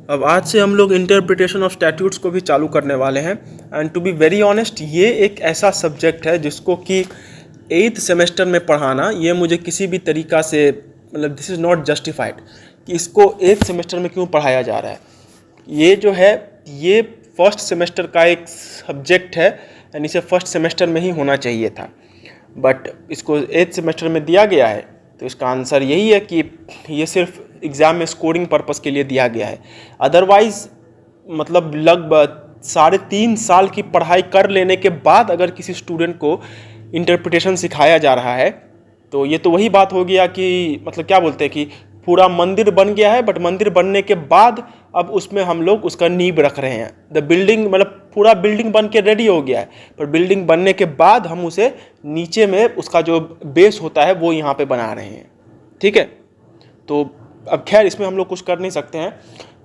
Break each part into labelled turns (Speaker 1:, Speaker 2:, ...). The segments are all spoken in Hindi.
Speaker 1: अब आज से हम लोग इंटरप्रिटेशन ऑफ स्टैट्यूट्स को भी चालू करने वाले हैं। And to be very honest, ये एक ऐसा सब्जेक्ट है जिसको कि 8th सेमेस्टर में पढ़ाना, ये मुझे किसी भी तरीक़ा से मतलब दिस इज़ नॉट जस्टिफाइड कि इसको 8th सेमेस्टर में क्यों पढ़ाया जा रहा है। ये जो है ये फर्स्ट सेमेस्टर का एक सब्जेक्ट है एंड इसे फर्स्ट सेमेस्टर में ही होना चाहिए था, बट इसको 8th सेमेस्टर में दिया गया है। तो इसका आंसर यही है कि ये सिर्फ एग्ज़ाम में स्कोरिंग पर्पस के लिए दिया गया है। अदरवाइज़ मतलब लगभग 3.5 साल की पढ़ाई कर लेने के बाद अगर किसी स्टूडेंट को इंटरप्रिटेशन सिखाया जा रहा है तो ये तो वही बात हो गया कि मतलब क्या बोलते हैं कि पूरा मंदिर बन गया है, बट मंदिर बनने के बाद अब उसमें हम लोग उसका नींव रख रहे हैं। द बिल्डिंग मतलब पूरा बिल्डिंग बन के रेडी हो गया है, पर बिल्डिंग बनने के बाद हम उसे नीचे में उसका जो बेस होता है वो यहाँ पे बना रहे हैं। ठीक है, तो अब खैर इसमें हम लोग कुछ कर नहीं सकते हैं,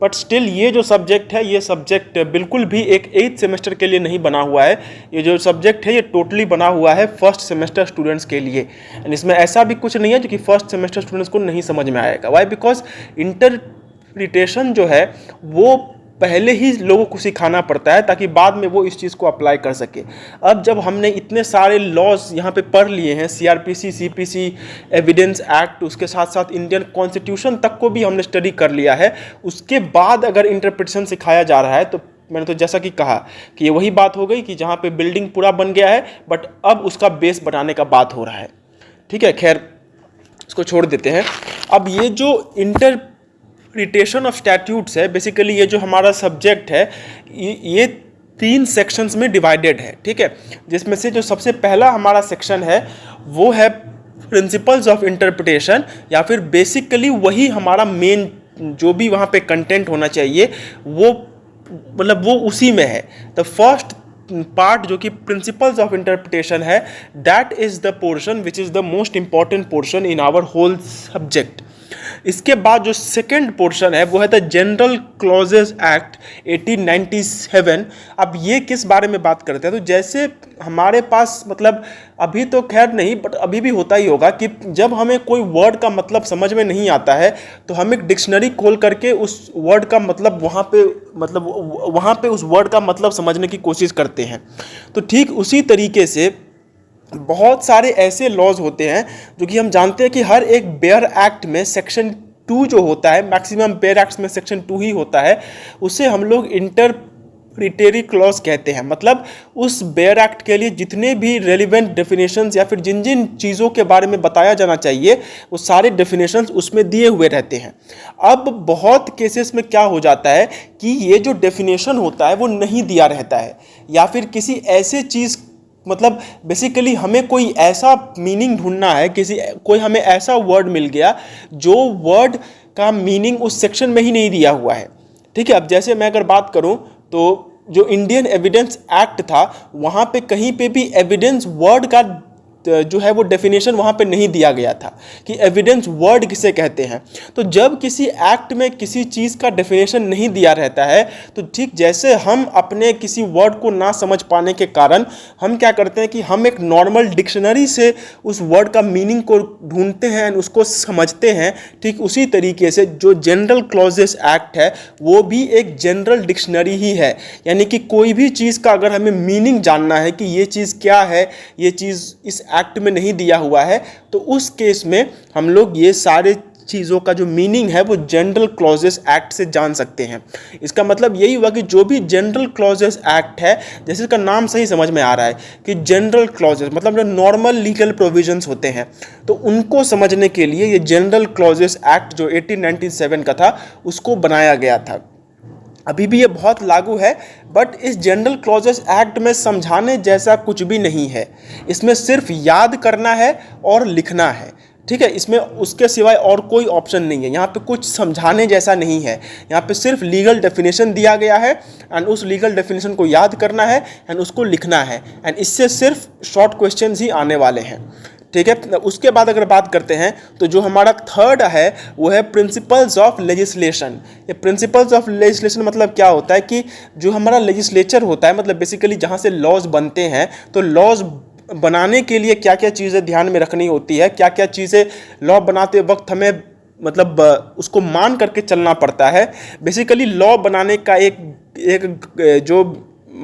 Speaker 1: बट स्टिल ये जो सब्जेक्ट है ये सब्जेक्ट बिल्कुल भी एक 8th सेमेस्टर के लिए नहीं बना हुआ है। ये जो सब्जेक्ट है ये टोटली बना हुआ है फर्स्ट सेमेस्टर स्टूडेंट्स के लिए। एंड इसमें ऐसा भी कुछ नहीं है जो कि फर्स्ट सेमेस्टर स्टूडेंट्स को नहीं समझ में आएगा। वाई? बिकॉज इंटरप्रिटेशन जो है वो पहले ही लोगों को सिखाना पड़ता है ताकि बाद में वो इस चीज़ को अप्लाई कर सके। अब जब हमने इतने सारे लॉज यहाँ पे पढ़ लिए हैं, CRPC, CPC, एविडेंस एक्ट, उसके साथ साथ इंडियन कॉन्स्टिट्यूशन तक को भी हमने स्टडी कर लिया है, उसके बाद अगर इंटरप्रिटेशन सिखाया जा रहा है तो मैंने तो जैसा कि कहा कि ये वही बात हो गई कि जहाँ पे बिल्डिंग पूरा बन गया है बट अब उसका बेस बनाने का बात हो रहा है। ठीक है, खैर इसको छोड़ देते हैं। अब ये जो इंटरप्रिटेशन ऑफ स्टैट्यूट्स है, बेसिकली ये जो हमारा सब्जेक्ट है ये 3 सेक्शंस में डिवाइडेड है। ठीक है, जिसमें से जो सबसे पहला हमारा सेक्शन है वो है प्रिंसिपल्स ऑफ इंटरप्रिटेशन, या फिर बेसिकली वही हमारा मेन जो भी वहाँ पे कंटेंट होना चाहिए वो मतलब वो उसी में है। द फर्स्ट पार्ट जो कि प्रिंसिपल्स ऑफ इंटरप्रिटेशन है, that is the portion which is the most important portion in our whole subject. इसके बाद जो सेकेंड पोर्शन है वो है द जनरल क्लॉजेस एक्ट 1897। अब ये किस बारे में बात करते हैं? तो जैसे हमारे पास मतलब अभी तो खैर नहीं, बट अभी भी होता ही होगा कि जब हमें कोई वर्ड का मतलब समझ में नहीं आता है तो हम एक डिक्शनरी खोल करके उस वर्ड का मतलब वहाँ पे उस वर्ड का मतलब समझने की कोशिश करते हैं। तो ठीक उसी तरीके से बहुत सारे ऐसे लॉज होते हैं जो कि हम जानते हैं कि हर एक बेयर एक्ट में सेक्शन 2 जो होता है, मैक्सिमम बेयर एक्ट्स में सेक्शन 2 ही होता है, उसे हम लोग इंटरप्रिटेरी क्लॉज कहते हैं। मतलब उस बेयर एक्ट के लिए जितने भी रेलिवेंट डेफिनेशंस या फिर जिन जिन चीज़ों के बारे में बताया जाना चाहिए वो सारे डेफिनेशंस उसमें दिए हुए रहते हैं। अब बहुत केसेस में क्या हो जाता है कि ये जो डेफिनेशन होता है वो नहीं दिया रहता है, या फिर किसी ऐसे चीज़ मतलब बेसिकली हमें कोई ऐसा मीनिंग ढूंढना है, कोई हमें ऐसा वर्ड मिल गया जो वर्ड का मीनिंग उस सेक्शन में ही नहीं दिया हुआ है। ठीक है, अब जैसे मैं अगर बात करूं तो जो इंडियन एविडेंस एक्ट था वहाँ पे कहीं पे भी एविडेंस वर्ड का जो है वो डेफिनेशन वहाँ पे नहीं दिया गया था कि एविडेंस वर्ड किसे कहते हैं। तो जब किसी एक्ट में किसी चीज़ का डेफिनेशन नहीं दिया रहता है तो ठीक जैसे हम अपने किसी वर्ड को ना समझ पाने के कारण हम क्या करते हैं कि हम एक नॉर्मल डिक्शनरी से उस वर्ड का मीनिंग को ढूंढते हैं, उसको समझते हैं, ठीक उसी तरीके से जो जनरल क्लॉजेस एक्ट है वो भी एक जनरल डिक्शनरी ही है। यानी कि कोई भी चीज़ का अगर हमें मीनिंग जानना है कि ये चीज़ क्या है, ये चीज़ इस एक्ट में नहीं दिया हुआ है, तो उस केस में हम लोग ये सारे चीज़ों का जो मीनिंग है वो जनरल क्लॉजेस एक्ट से जान सकते हैं। इसका मतलब यही हुआ कि जो भी जनरल क्लॉजेस एक्ट है, जैसे इसका नाम सही समझ में आ रहा है कि जनरल क्लॉजेस मतलब जो नॉर्मल लीगल प्रोविजंस होते हैं, तो उनको समझने के लिए ये जनरल क्लॉजेस एक्ट जो 1897 का था उसको बनाया गया था। अभी भी ये बहुत लागू है, बट इस जनरल क्लॉजेस एक्ट में समझाने जैसा कुछ भी नहीं है। इसमें सिर्फ याद करना है और लिखना है। ठीक है, इसमें उसके सिवाय और कोई ऑप्शन नहीं है। यहाँ पे कुछ समझाने जैसा नहीं है। यहाँ पे सिर्फ लीगल डेफिनेशन दिया गया है एंड उस लीगल डेफिनेशन को याद करना है एंड उसको लिखना है, एंड इससे सिर्फ शॉर्ट क्वेश्चंस ही आने वाले हैं। ठीक है, उसके बाद अगर बात करते हैं तो जो हमारा थर्ड है वो है प्रिंसिपल्स ऑफ लेजिस्लेशन। ये प्रिंसिपल्स ऑफ लेजिस्लेशन मतलब क्या होता है कि जो हमारा लेजिस्लेचर होता है, मतलब बेसिकली जहाँ से लॉज बनते हैं, तो लॉज बनाने के लिए क्या क्या चीज़ें ध्यान में रखनी होती है, क्या क्या चीज़ें लॉ बनाते वक्त हमें मतलब उसको मान करके चलना पड़ता है। बेसिकली लॉ बनाने का जो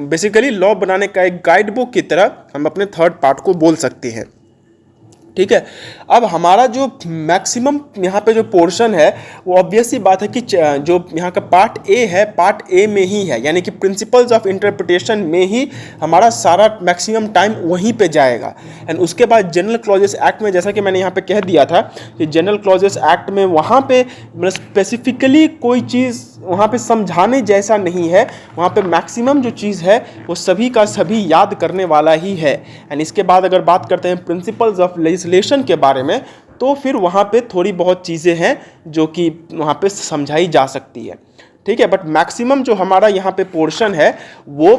Speaker 1: बेसिकली लॉ बनाने का एक गाइड बुक की तरह हम अपने थर्ड पार्ट को बोल सकते हैं। ठीक है, अब हमारा जो मैक्सिमम यहाँ पे जो पोर्शन है वो ऑब्वियस सी बात है कि जो यहाँ का पार्ट ए है, पार्ट ए में ही है, यानी कि प्रिंसिपल्स ऑफ इंटरप्रिटेशन में ही हमारा सारा मैक्सिमम टाइम वहीं पे जाएगा। एंड उसके बाद जनरल क्लॉजेस एक्ट में, जैसा कि मैंने यहाँ पे कह दिया था कि जनरल क्लॉजेस एक्ट में वहाँ पे स्पेसिफिकली कोई चीज़ वहाँ पे समझाने जैसा नहीं है, वहाँ पे मैक्सिमम जो चीज़ है वो सभी का सभी याद करने वाला ही है। एंड इसके बाद अगर बात करते हैं प्रिंसिपल्स ऑफ लेजिस्लेशन के बारे में, तो फिर वहाँ पे थोड़ी बहुत चीज़ें हैं जो कि वहाँ पे समझाई जा सकती है। ठीक है, बट मैक्सिमम जो हमारा यहाँ पे पोर्शन है वो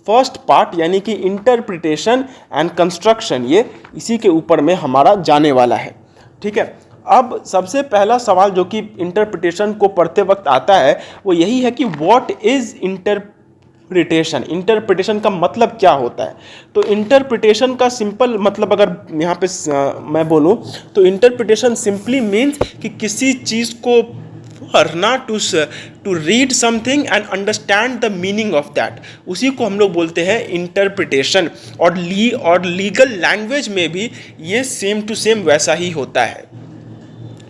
Speaker 1: फर्स्ट पार्ट यानी कि इंटरप्रिटेशन एंड कंस्ट्रक्शन, ये इसी के ऊपर में हमारा जाने वाला है। ठीक है, अब सबसे पहला सवाल जो कि इंटरप्रिटेशन को पढ़ते वक्त आता है वो यही है कि व्हाट इज़ इंटरप्रिटेशन। इंटरप्रिटेशन का मतलब क्या होता है? तो इंटरप्रिटेशन का सिंपल मतलब अगर यहाँ पे मैं बोलूँ तो इंटरप्रिटेशन सिंपली मीन्स कि किसी चीज़ को पढ़ना, to read something and understand the meaning of that, उसी को हम लोग बोलते हैं इंटरप्रिटेशन। और लीगल लैंग्वेज में भी ये सेम टू सेम वैसा ही होता है।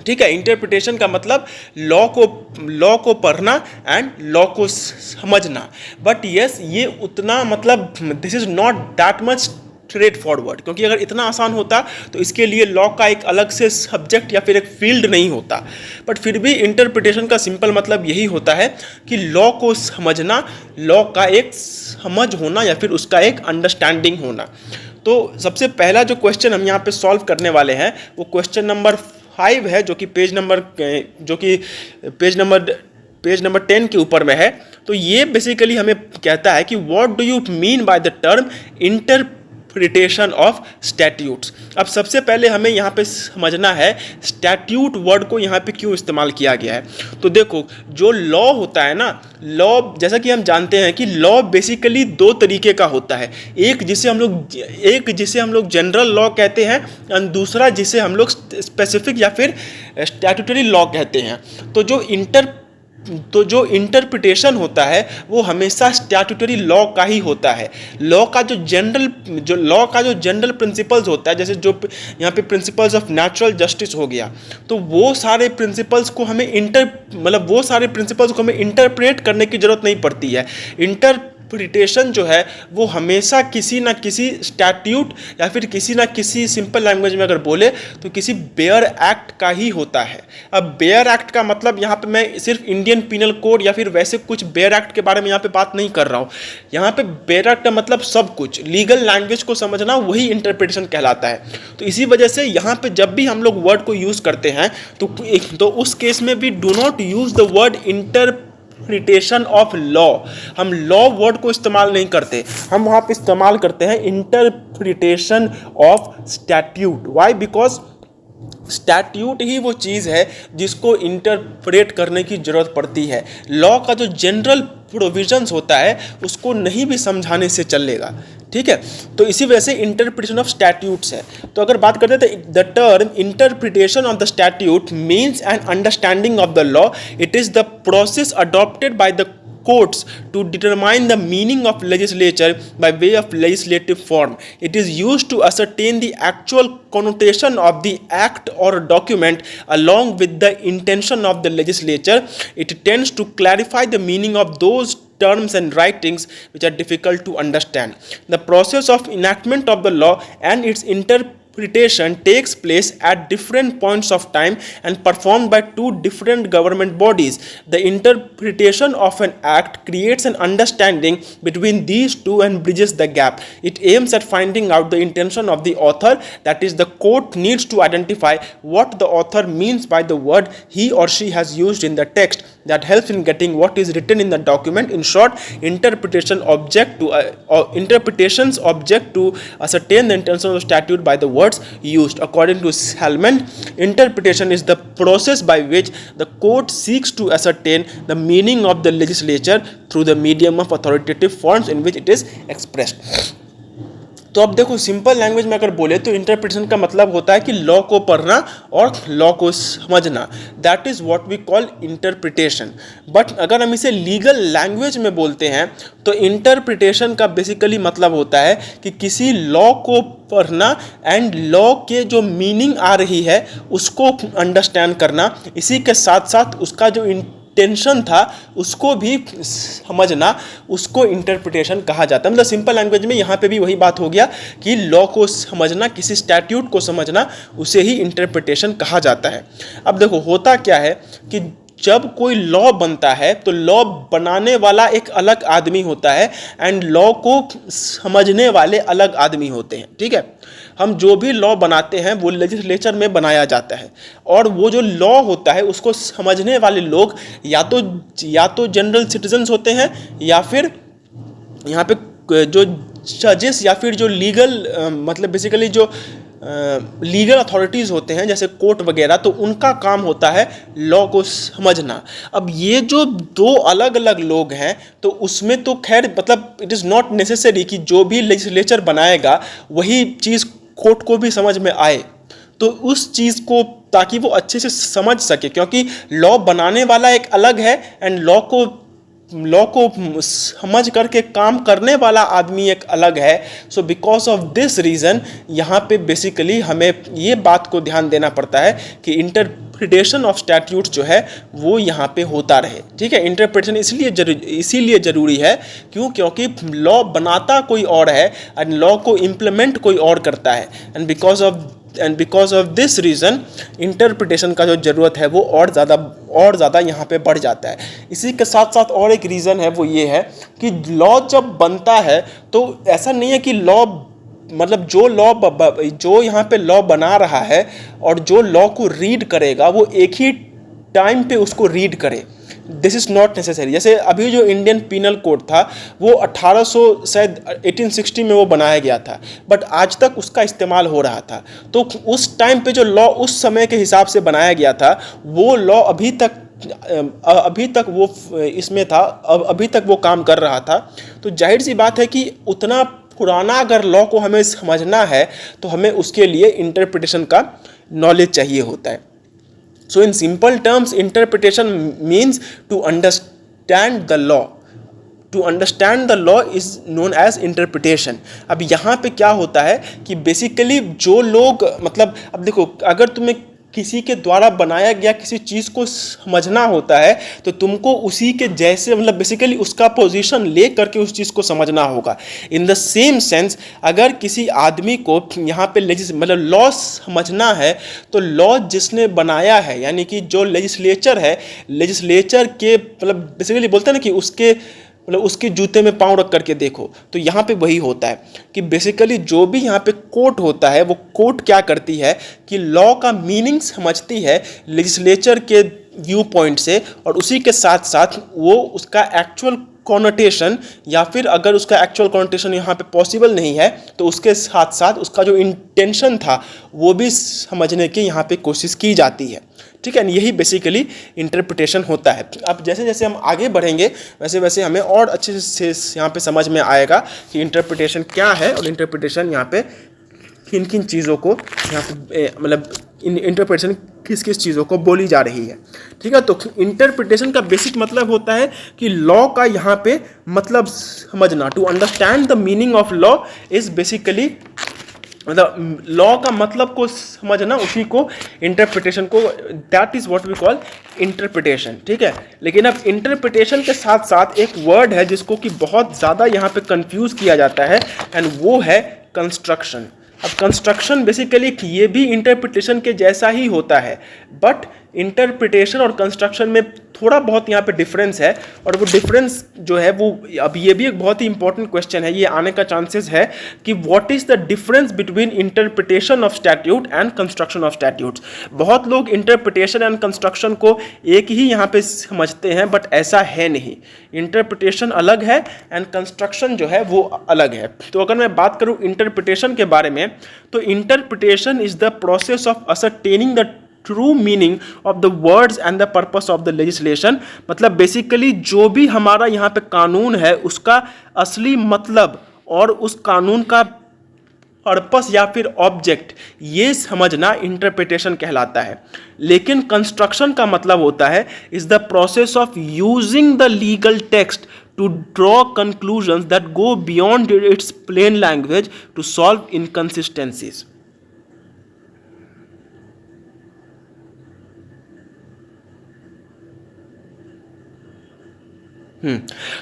Speaker 1: ठीक है, इंटरप्रिटेशन का मतलब लॉ को पढ़ना एंड लॉ को समझना। बट यस, ये उतना मतलब this is not that much straight forward, क्योंकि अगर इतना आसान होता तो इसके लिए लॉ का एक अलग से सब्जेक्ट या फिर एक फील्ड नहीं होता। बट फिर भी इंटरप्रिटेशन का सिंपल मतलब यही होता है कि लॉ को समझना, लॉ का एक समझ होना या फिर उसका एक अंडरस्टैंडिंग होना। तो सबसे पहला जो क्वेश्चन हम यहाँ पे सॉल्व करने वाले हैं वो क्वेश्चन नंबर 5 है, जो कि पेज नंबर 10 के ऊपर में है। तो ये बेसिकली हमें कहता है कि what do you mean by the term interpretation of statutes. अब सबसे पहले हमें यहाँ पे समझना है स्टैट्यूट वर्ड को यहाँ पे क्यों इस्तेमाल किया गया है। तो देखो, जो लॉ होता है ना, लॉ जैसा कि हम जानते हैं कि लॉ बेसिकली दो तरीके का होता है। एक जिसे हम लोग जनरल लॉ कहते हैं और दूसरा जिसे हम लोग स्पेसिफिक या फिर स्टैट्यूटरी लॉ कहते हैं। तो जो इंटरप्रिटेशन होता है वो हमेशा स्टैट्यूटरी लॉ का ही होता है। लॉ का जो जनरल प्रिंसिपल्स होता है, जैसे जो यहाँ पे प्रिंसिपल्स ऑफ नेचुरल जस्टिस हो गया, तो वो सारे प्रिंसिपल्स को हमें इंटरप्रेट करने की जरूरत नहीं पड़ती है। इंटरप्रिटेशन जो है वो हमेशा किसी ना किसी स्टैट्यूट या फिर किसी ना किसी सिंपल लैंग्वेज में अगर बोले तो किसी बेयर एक्ट का ही होता है। अब बेयर एक्ट का मतलब यहाँ पे मैं सिर्फ इंडियन पीनल कोड या फिर वैसे कुछ बेयर एक्ट के बारे में यहाँ पे बात नहीं कर रहा हूँ। यहाँ पे बेयर एक्ट का मतलब सब कुछ, लीगल लैंग्वेज को समझना, वही इंटरप्रिटेशन कहलाता है। तो इसी वजह से यहाँ पे जब भी हम लोग वर्ड को यूज़ करते हैं तो उस केस में भी do not use the word interpretation of law. हम लॉ वर्ड को इस्तेमाल नहीं करते, हम वहाँ पे इस्तेमाल करते हैं interpretation of statute. Why? Because statute ही वो चीज़ है जिसको इंटरप्रेट करने की ज़रूरत पड़ती है। लॉ का जो जनरल प्रोविजंस होता है उसको नहीं भी समझाने से चलेगा। ठीक है, तो इसी वजह से इंटरप्रिटेशन ऑफ स्टैट्यूट्स है। तो अगर बात करते हैं तो the term interpretation of the statute means an understanding of the law. It is the process adopted by the courts to determine the meaning of legislature by way of legislative form. It is used to ascertain the actual connotation of the act or document along with the intention of the legislature. It tends to clarify the meaning of those terms and writings which are difficult to understand. The process of enactment of the law and its interpretation takes place at different points of time and performed by two different government bodies. The interpretation of an act creates an understanding between these two and bridges the gap. It aims at finding out the intention of the author, that is, the court needs to identify what the author means by the word he or she has used in the text. That helps in getting what is written in the document. In short, interpretations object to ascertain the intention of the statute by the words used. According to Salmon, interpretation is the process by which the court seeks to ascertain the meaning of the legislature through the medium of authoritative forms in which it is expressed. तो अब देखो सिंपल लैंग्वेज में अगर बोले तो इंटरप्रिटेशन का मतलब होता है कि लॉ को पढ़ना और लॉ को समझना, that is what we call interpretation. But अगर हम इसे लीगल लैंग्वेज में बोलते हैं तो इंटरप्रिटेशन का बेसिकली मतलब होता है कि किसी लॉ को पढ़ना एंड लॉ के जो मीनिंग आ रही है उसको अंडरस्टैंड करना, इसी के साथ साथ उसका जो टेंशन था उसको भी समझना, उसको इंटरप्रिटेशन कहा जाता है। मतलब सिंपल लैंग्वेज में यहाँ पे भी वही बात हो गया कि लॉ को समझना, किसी स्टैट्यूट को समझना, उसे ही इंटरप्रिटेशन कहा जाता है। अब देखो होता क्या है कि जब कोई लॉ बनता है तो लॉ बनाने वाला एक अलग आदमी होता है एंड लॉ को समझने वाले अलग आदमी होते हैं। ठीक है, हम जो भी लॉ बनाते हैं वो लेजिस्लेचर में बनाया जाता है और वो जो लॉ होता है उसको समझने वाले लोग या तो जनरल सिटीजन्स होते हैं या फिर यहाँ पे जो जजेस या फिर जो लीगल मतलब बेसिकली जो लीगल अथॉरिटीज़ होते हैं जैसे कोर्ट वगैरह, तो उनका काम होता है लॉ को समझना। अब ये जो दो अलग अलग लोग हैं तो उसमें तो खैर मतलब इट इज़ नॉट नेसेसरी कि जो भी लेजिस्लेचर बनाएगा वही चीज़ कोर्ट को भी समझ में आए, तो उस चीज़ को ताकि वो अच्छे से समझ सके, क्योंकि लॉ बनाने वाला एक अलग है एंड लॉ को समझ करके काम करने वाला आदमी एक अलग है। So because of this reason यहाँ पे बेसिकली हमें ये बात को ध्यान देना पड़ता है कि इंटरप्रिटेशन ऑफ स्टैट्यूट जो है वो यहाँ पे होता रहे। ठीक है, इंटरप्रिटेशन इसीलिए ज़रूरी है क्योंकि लॉ बनाता कोई और है एंड लॉ को इम्प्लीमेंट कोई और करता है and because of this reason interpretation का जो ज़रूरत है वो और ज़्यादा यहाँ पे बढ़ जाता है। इसी के साथ साथ और एक रीज़न है, वो ये है कि लॉ जब बनता है तो ऐसा नहीं है कि लॉ मतलब जो यहाँ पे लॉ बना रहा है और जो लॉ को रीड करेगा वो एक ही टाइम पे उसको रीड करे, दिस इज़ नॉट नेसेसरी। जैसे अभी जो इंडियन पीनल कोड था वो 1860 में वो बनाया गया था, बट आज तक उसका इस्तेमाल हो रहा था। तो उस टाइम पे जो लॉ उस समय के हिसाब से बनाया गया था वो लॉ अभी तक वो इसमें था, अभी तक वो काम कर रहा था। तो जाहिर सी बात है कि उतना पुराना अगर लॉ को हमें समझना है तो हमें उसके लिए इंटरप्रिटेशन का नॉलेज चाहिए होता है। So in simple terms, interpretation means to understand the law. To understand the law is known as interpretation. अब यहाँ पे क्या होता है कि बेसिकली जो लोग मतलब अब देखो अगर तुम्हें किसी के द्वारा बनाया गया किसी चीज़ को समझना होता है तो तुमको उसी के जैसे मतलब बेसिकली उसका पोजीशन ले करके उस चीज़ को समझना होगा। इन द सेम सेंस अगर किसी आदमी को यहाँ पे मतलब लॉ समझना है तो लॉ जिसने बनाया है यानी कि जो लेजिस्लेचर है, लेजिस्लेचर के मतलब बेसिकली बोलते हैं ना कि उसके जूते में पाँव रख करके देखो, तो यहाँ पे वही होता है कि बेसिकली जो भी यहाँ पे कोर्ट होता है वो कोर्ट क्या करती है कि लॉ का मीनिंग समझती है लेजिस्लेचर के व्यू पॉइंट से और उसी के साथ साथ वो उसका एक्चुअल कॉनोटेशन या फिर अगर उसका एक्चुअल कॉनोटेशन यहाँ पे पॉसिबल नहीं है तो उसके साथ साथ उसका जो इंटेंशन था वो भी समझने की यहाँ पे कोशिश की जाती है। ठीक है, यही बेसिकली इंटरप्रिटेशन होता है। अब जैसे जैसे हम आगे बढ़ेंगे वैसे वैसे हमें और अच्छे से यहाँ पे समझ में आएगा कि इंटरप्रिटेशन क्या है और इंटरप्रिटेशन यहाँ पे किन किन चीज़ों को यहाँ पे मतलब इंटरप्रिटेशन किस किस चीज़ों को बोली जा रही है। ठीक है, तो इंटरप्रिटेशन का बेसिक मतलब होता है कि लॉ का यहाँ पे मतलब समझना। To understand the meaning of law is basically मतलब लॉ का मतलब को समझना, उसी को इंटरप्रिटेशन को that is what we call interpretation. ठीक है, लेकिन अब इंटरप्रिटेशन के साथ साथ एक वर्ड है जिसको कि बहुत ज़्यादा यहाँ पे कंफ्यूज किया जाता है एंड वो है कंस्ट्रक्शन। अब कंस्ट्रक्शन बेसिकली ये भी इंटरप्रिटेशन के जैसा ही होता है, बट इंटरप्रिटेशन और कंस्ट्रक्शन में थोड़ा बहुत यहाँ पे डिफरेंस है और वो डिफरेंस जो है वो अब ये भी एक बहुत ही इंपॉर्टेंट क्वेश्चन है, ये आने का चांसेस है कि what is the difference between interpretation of statute and construction of statutes. बहुत लोग इंटरप्रिटेशन एंड कंस्ट्रक्शन को एक ही यहाँ पे समझते हैं, बट ऐसा है नहीं। इंटरप्रिटेशन अलग है एंड कंस्ट्रक्शन जो है वो अलग है। तो अगर मैं बात करूँ इंटरप्रिटेशन के बारे में तो interpretation is the process of ascertaining the true meaning of the words and the purpose of the legislation. मतलब बेसिकली जो भी हमारा यहाँ पे कानून है उसका असली मतलब और उस कानून का पर्पस या फिर ऑब्जेक्ट, ये समझना इंटरप्रिटेशन कहलाता है। लेकिन कंस्ट्रक्शन का मतलब होता है is the process of using the legal text to draw conclusions that go beyond its plain language to solve inconsistencies.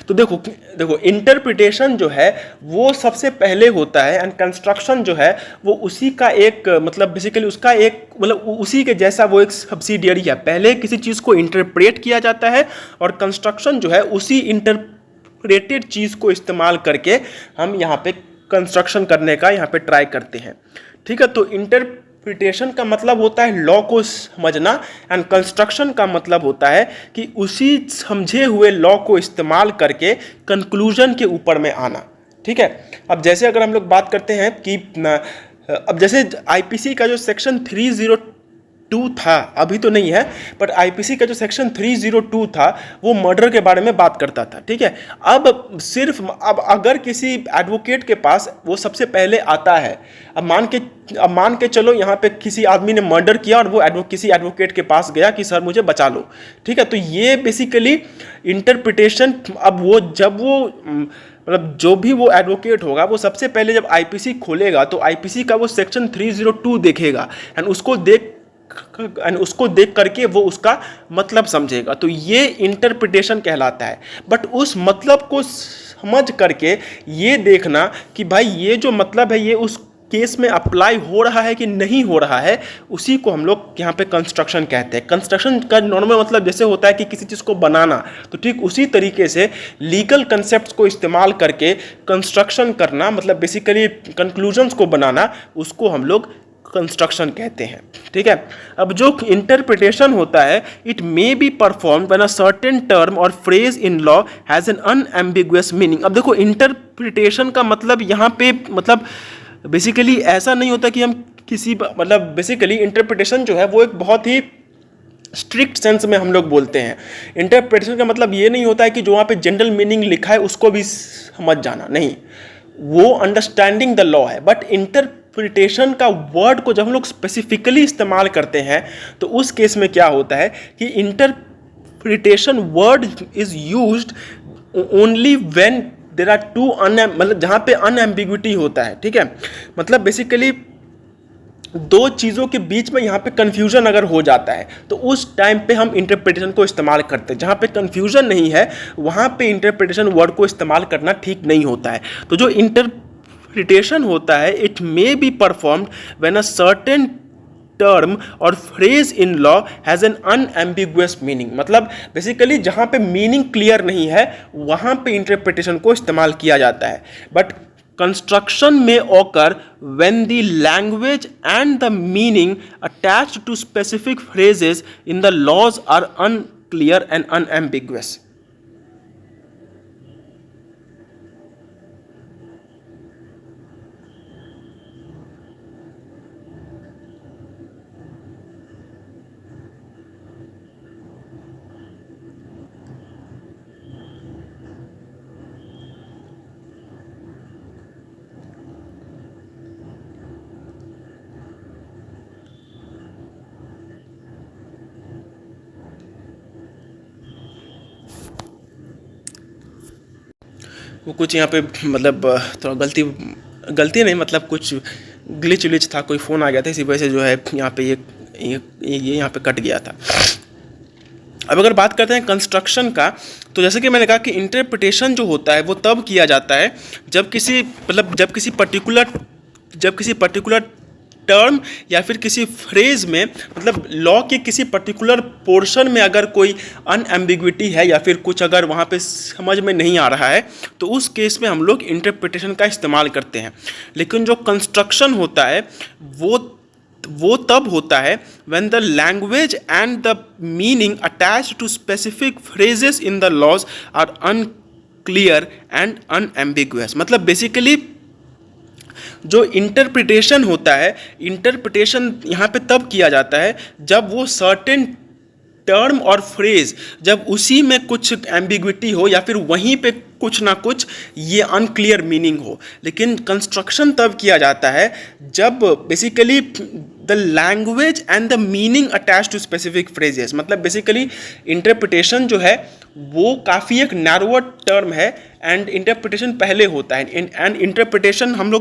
Speaker 1: तो देखो इंटरप्रिटेशन जो है वो सबसे पहले होता है, एंड कंस्ट्रक्शन जो है वो उसी का एक मतलब बेसिकली उसका एक मतलब उसी के जैसा वो एक सब्सिडियरी है। पहले किसी चीज़ को इंटरप्रेट किया जाता है और कंस्ट्रक्शन जो है उसी इंटरप्रेटेड चीज़ को इस्तेमाल करके हम यहाँ पे कंस्ट्रक्शन करने का यहाँ पे ट्राई करते हैं। ठीक है, तो इंटरप्रिटेशन का मतलब होता है लॉ को समझना, एंड कंस्ट्रक्शन का मतलब होता है कि उसी समझे हुए लॉ को इस्तेमाल करके कंक्लूजन के ऊपर में आना। ठीक है, अब जैसे अगर हम लोग बात करते हैं कि अब जैसे आईपीसी का जो सेक्शन 302 था, अभी तो नहीं है, बट आईपीसी का जो सेक्शन 302 था वो मर्डर के बारे में बात करता था। ठीक है, अब अगर किसी एडवोकेट के पास वो सबसे पहले आता है, अब मान के चलो यहाँ पे किसी आदमी ने मर्डर किया और वो किसी एडवोकेट के पास गया कि सर मुझे बचा लो। ठीक है, तो ये बेसिकली इंटरप्रिटेशन, अब वो जब वो मतलब जो भी वो एडवोकेट होगा वो सबसे पहले जब आईपीसी खोलेगा तो आईपीसी का वो सेक्शन 302 देखेगा, एंड उसको देख करके वो उसका मतलब समझेगा। तो ये इंटरप्रिटेशन कहलाता है। बट उस मतलब को समझ करके ये देखना कि भाई ये जो मतलब है ये उस केस में अप्लाई हो रहा है कि नहीं हो रहा है, उसी को हम लोग यहाँ पे कंस्ट्रक्शन कहते हैं। कंस्ट्रक्शन का नॉर्मल मतलब जैसे होता है कि किसी चीज़ को बनाना, तो ठीक उसी तरीके से लीगल कंसेप्ट्स को इस्तेमाल करके कंस्ट्रक्शन करना, मतलब बेसिकली कंक्लूजन्स को बनाना, उसको हम लोग कंस्ट्रक्शन कहते हैं। ठीक है, अब जो इंटरप्रिटेशन होता है, it may be perform when a certain term और phrase in law has an unambiguous meaning. अब देखो इंटरप्रिटेशन का मतलब यहाँ पे मतलब बेसिकली ऐसा नहीं होता कि हम किसी मतलब बेसिकली इंटरप्रिटेशन जो है वो एक बहुत ही स्ट्रिक्ट सेंस में हम लोग बोलते हैं। इंटरप्रिटेशन का मतलब ये नहीं होता है कि जो वहाँ पे जनरल मीनिंग लिखा है उसको भी समझ जाना, नहीं, वो अंडरस्टैंडिंग द लॉ है। बट इंटरप्रिटेशन का वर्ड को जब हम लोग स्पेसिफिकली इस्तेमाल करते हैं तो उस केस में क्या होता है कि interpretation word is used only when there are two मतलब जहाँ पे अनएम्बिग्विटी होता है। ठीक है, मतलब बेसिकली दो चीज़ों के बीच में यहाँ पे कन्फ्यूजन अगर हो जाता है तो उस टाइम पे हम इंटरप्रिटेशन को इस्तेमाल करते हैं। जहाँ पे कन्फ्यूजन नहीं है वहाँ पे इंटरप्रिटेशन वर्ड को इस्तेमाल करना ठीक नहीं होता है। तो जो इंटरप्रिटेशन होता है, it may be performed when a certain term और phrase in law has an unambiguous meaning. मतलब बेसिकली जहाँ पे मीनिंग क्लियर नहीं है वहाँ पे इंटरप्रिटेशन को इस्तेमाल किया जाता है। But construction may occur when the language and the meaning attached to specific phrases in the laws are unclear and unambiguous. वो कुछ यहाँ पे मतलब थोड़ा गलती नहीं, मतलब कुछ ग्लिच विलिच था, कोई फ़ोन आ गया था, इसी वजह से जो है यहाँ पे ये यहाँ पे कट गया था। अब अगर बात करते हैं कंस्ट्रक्शन का, तो जैसे कि मैंने कहा कि इंटरप्रिटेशन जो होता है वो तब किया जाता है जब किसी पर्टिकुलर टर्म या फिर किसी फ्रेज में, मतलब लॉ के किसी पर्टिकुलर पोर्शन में अगर कोई अनएम्बिग्विटी है या फिर कुछ अगर वहाँ पे समझ में नहीं आ रहा है तो उस केस में हम लोग इंटरप्रिटेशन का इस्तेमाल करते हैं। लेकिन जो कंस्ट्रक्शन होता है वो तब होता है when the language and the meaning attached to specific phrases in the laws are unclear and unambiguous। मतलब बेसिकली जो इंटरप्रिटेशन होता है, इंटरप्रिटेशन यहाँ पे तब किया जाता है जब वो सर्टेन टर्म और फ्रेज जब उसी में कुछ एम्बिग्विटी हो या फिर वहीं पे कुछ ना कुछ ये अनक्लियर मीनिंग हो। लेकिन कंस्ट्रक्शन तब किया जाता है जब basically the language and the meaning attach to specific phrases. मतलब बेसिकली इंटरप्रिटेशन जो है वो काफ़ी एक नैरोअर टर्म है एंड इंटरप्रिटेशन पहले होता है। एंड इंटरप्रिटेशन हम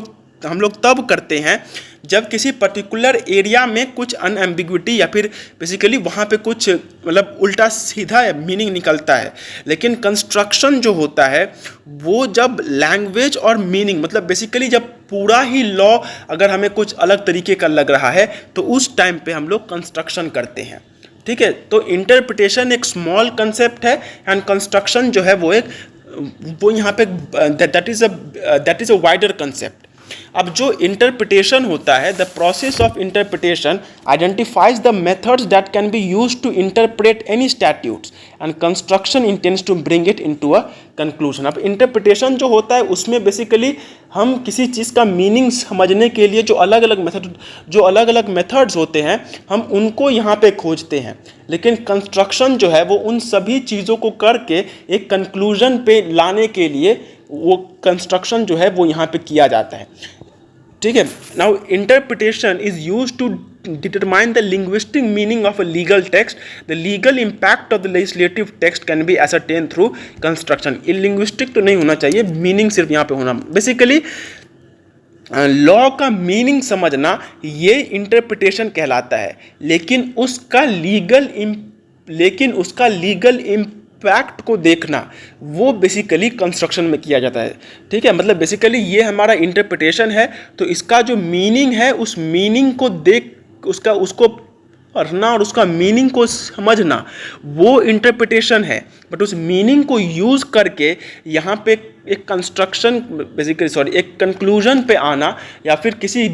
Speaker 1: लोग तब करते हैं जब किसी पर्टिकुलर एरिया में कुछ अनएम्बिग्विटी या फिर बेसिकली वहाँ पे कुछ मतलब उल्टा सीधा मीनिंग निकलता है। लेकिन कंस्ट्रक्शन जो होता है वो जब लैंग्वेज और मीनिंग मतलब बेसिकली जब पूरा ही लॉ अगर हमें कुछ अलग तरीके का लग रहा है तो उस टाइम पे हम लोग कंस्ट्रक्शन करते हैं। ठीक है, तो इंटरप्रिटेशन एक स्मॉल कंसेप्ट है एंड कंस्ट्रक्शन जो है वो यहाँ पे that is a wider concept. अब जो इंटरप्रिटेशन होता है, the process of interpretation identifies the methods that can be used to interpret any statutes and construction intends to bring it into a conclusion. अब इंटरप्रिटेशन जो होता है उसमें बेसिकली हम किसी चीज़ का मीनिंग समझने के लिए जो अलग अलग मेथड्स होते हैं हम उनको यहाँ पे खोजते हैं। लेकिन कंस्ट्रक्शन जो है वो उन सभी चीज़ों को करके एक कंक्लूजन पे लाने के लिए वो कंस्ट्रक्शन जो है वो यहाँ पे किया जाता है। ठीक है, now interpretation is used to determine the linguistic meaning of a legal text. The legal impact of the legislative text can be ascertained through construction. ये linguistic तो नहीं होना चाहिए, meaning सिर्फ यहाँ पे होना। बेसिकली लॉ का मीनिंग समझना ये इंटरप्रिटेशन कहलाता है, लेकिन उसका लीगल इम्पैक्ट को देखना वो बेसिकली कंस्ट्रक्शन में किया जाता है। ठीक है, मतलब बेसिकली ये हमारा इंटरप्रिटेशन है तो इसका जो मीनिंग है उस मीनिंग को उसको पढ़ना और उसका मीनिंग को समझना वो इंटरप्रिटेशन है। बट उस मीनिंग को यूज़ करके यहाँ पे एक कंस्ट्रक्शन एक कंक्लूजन पे आना या फिर किसी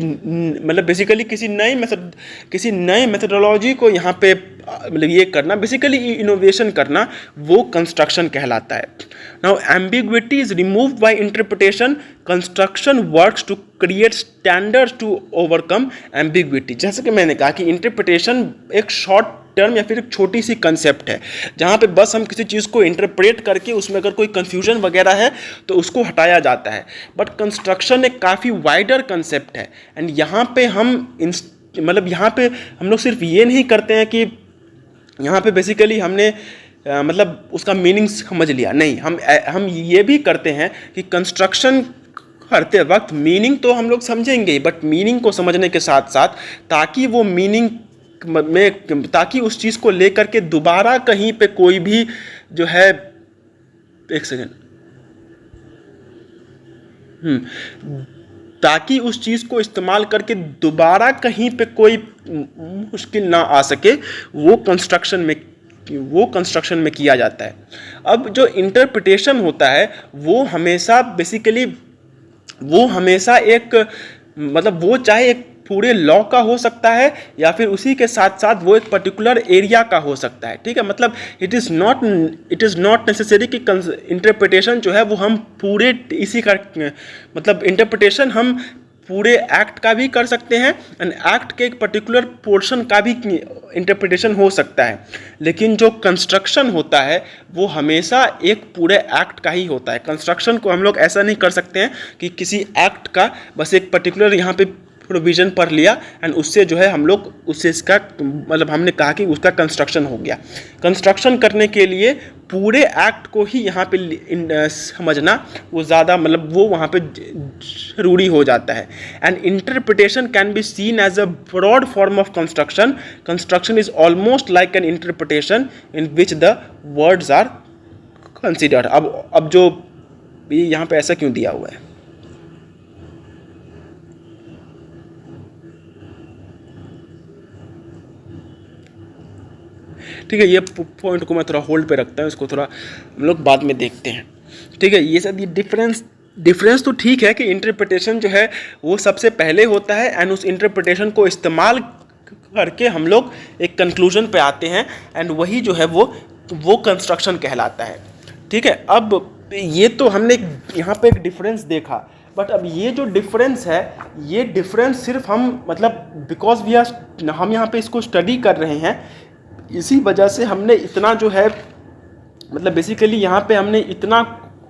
Speaker 1: नए मेथडोलॉजी को यहाँ पे मतलब ये करना, बेसिकली इनोवेशन करना, वो कंस्ट्रक्शन कहलाता है। Now ambiguity is removed by interpretation, construction works to create standards to overcome ambiguity. जैसे कि मैंने कहा कि इंटरप्रिटेशन एक शॉर्ट टर्म या फिर एक छोटी सी कंसेप्ट है जहाँ पे बस हम किसी चीज़ को इंटरप्रेट करके उसमें अगर कोई कंफ्यूजन वगैरह है तो उसको हटाया जाता है। बट कंस्ट्रक्शन एक काफ़ी वाइडर कंसेप्ट है एंड यहाँ पे हम लोग सिर्फ ये नहीं करते हैं कि यहाँ पे बेसिकली हमने मतलब उसका मीनिंग समझ लिया, नहीं, हम ये भी करते हैं कि कंस्ट्रक्शन करते वक्त मीनिंग तो हम लोग समझेंगे ही, बट मीनिंग को समझने के साथ साथ ताकि उस चीज़ को लेकर के दोबारा कहीं पे कोई भी जो है ताकि उस चीज़ को इस्तेमाल करके दोबारा कहीं पे कोई मुश्किल ना आ सके, वो कंस्ट्रक्शन में किया जाता है। अब जो इंटरप्रिटेशन होता है वो हमेशा एक मतलब वो चाहे एक पूरे लॉ का हो सकता है या फिर उसी के साथ साथ वो एक पर्टिकुलर एरिया का हो सकता है। ठीक है, मतलब इट इज़ नॉट नेसेसरी कि इंटरप्रिटेशन जो है वो हम पूरे इसी का मतलब इंटरप्रिटेशन हम पूरे एक्ट का भी कर सकते हैं एंड एक्ट के एक पर्टिकुलर पोर्शन का भी इंटरप्रिटेशन हो सकता है। लेकिन जो कंस्ट्रक्शन होता है वो हमेशा एक पूरे एक्ट का ही होता है। कंस्ट्रक्शन को हम लोग ऐसा नहीं कर सकते हैं कि किसी एक्ट का बस एक पर्टिकुलर यहाँ पे प्रोविजन पढ़ लिया एंड उससे जो है हम लोग उससे इसका मतलब हमने कहा कि उसका कंस्ट्रक्शन हो गया। कंस्ट्रक्शन करने के लिए पूरे एक्ट को ही यहाँ पे समझना वो ज़्यादा मतलब वो वहाँ पे जरूरी हो जाता है। And interpretation can be seen as a broad form of construction. Construction is almost like an interpretation in which the words are considered. अब जो यहाँ पे ऐसा क्यों दिया हुआ है? ठीक है, ये पॉइंट को मैं थोड़ा होल्ड पे रखता हूँ, इसको थोड़ा हम लोग बाद में देखते हैं। ठीक है, ये सब ये डिफरेंस तो ठीक है कि इंटरप्रिटेशन जो है वो सबसे पहले होता है एंड उस इंटरप्रिटेशन को इस्तेमाल करके हम लोग एक कंक्लूजन पे आते हैं एंड वही जो है वो कंस्ट्रक्शन कहलाता है। ठीक है, अब ये तो हमने यहाँ पे एक डिफरेंस देखा, बट अब ये जो डिफरेंस है ये डिफरेंस सिर्फ हम मतलब बिकॉज हम यहाँ पे इसको स्टडी कर रहे हैं इसी वजह से हमने इतना जो है मतलब बेसिकली यहाँ पे हमने इतना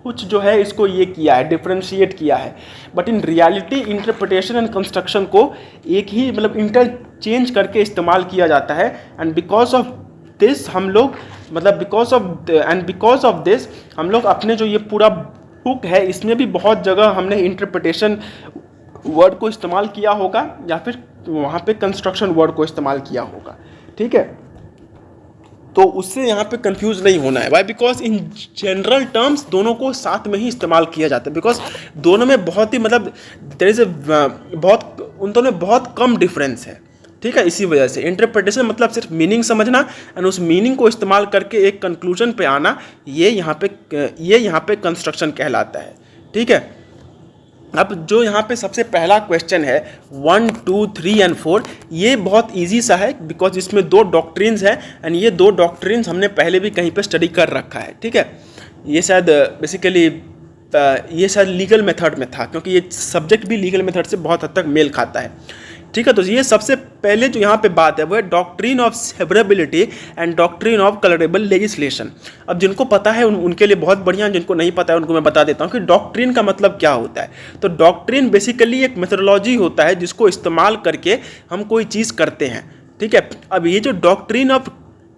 Speaker 1: कुछ जो है इसको ये किया है, डिफ्रेंशिएट किया है। But in reality interpretation and construction को एक ही मतलब इंटरचेंज करके इस्तेमाल किया जाता है। एंड बिकॉज ऑफ दिस हम लोग मतलब बिकॉज ऑफ दिस हम लोग अपने जो ये पूरा बुक है इसमें भी बहुत जगह हमने इंटरप्रिटेशन वर्ड को इस्तेमाल किया होगा या फिर वहाँ पे कंस्ट्रक्शन वर्ड को इस्तेमाल किया होगा, ठीक है। तो उससे यहाँ पे कंफ्यूज नहीं होना है। Why? Because in general terms दोनों को साथ में ही इस्तेमाल किया जाता है, बिकॉज दोनों में बहुत ही मतलब देयर इज उन दोनों में बहुत कम डिफरेंस है, ठीक है। इसी वजह से इंटरप्रिटेशन मतलब सिर्फ मीनिंग समझना एंड उस मीनिंग को इस्तेमाल करके एक कंक्लूजन पे आना, ये यहाँ पे कंस्ट्रक्शन कहलाता है, ठीक है। अब जो यहाँ पे सबसे पहला क्वेश्चन है 1, 2, 3 एंड 4, ये बहुत इजी सा है बिकॉज इसमें 2 डॉक्ट्रिन्स हैं एंड ये 2 डॉक्ट्रिन्स हमने पहले भी कहीं पे स्टडी कर रखा है, ठीक है। ये शायद बेसिकली ये शायद लीगल मेथड में था क्योंकि ये सब्जेक्ट भी लीगल मेथड से बहुत हद तक मेल खाता है, ठीक है। तो ये सबसे पहले जो यहाँ पे बात है वो है doctrine of severability and doctrine of colourable legislation. अब जिनको पता है उनके लिए बहुत बढ़िया, जिनको नहीं पता है उनको मैं बता देता हूँ कि डॉक्ट्रिन का मतलब क्या होता है। तो डॉक्ट्रिन बेसिकली एक मेथोडोलॉजी होता है जिसको इस्तेमाल करके हम कोई चीज़ करते हैं, ठीक है। अब ये जो डॉक्ट्रिन ऑफ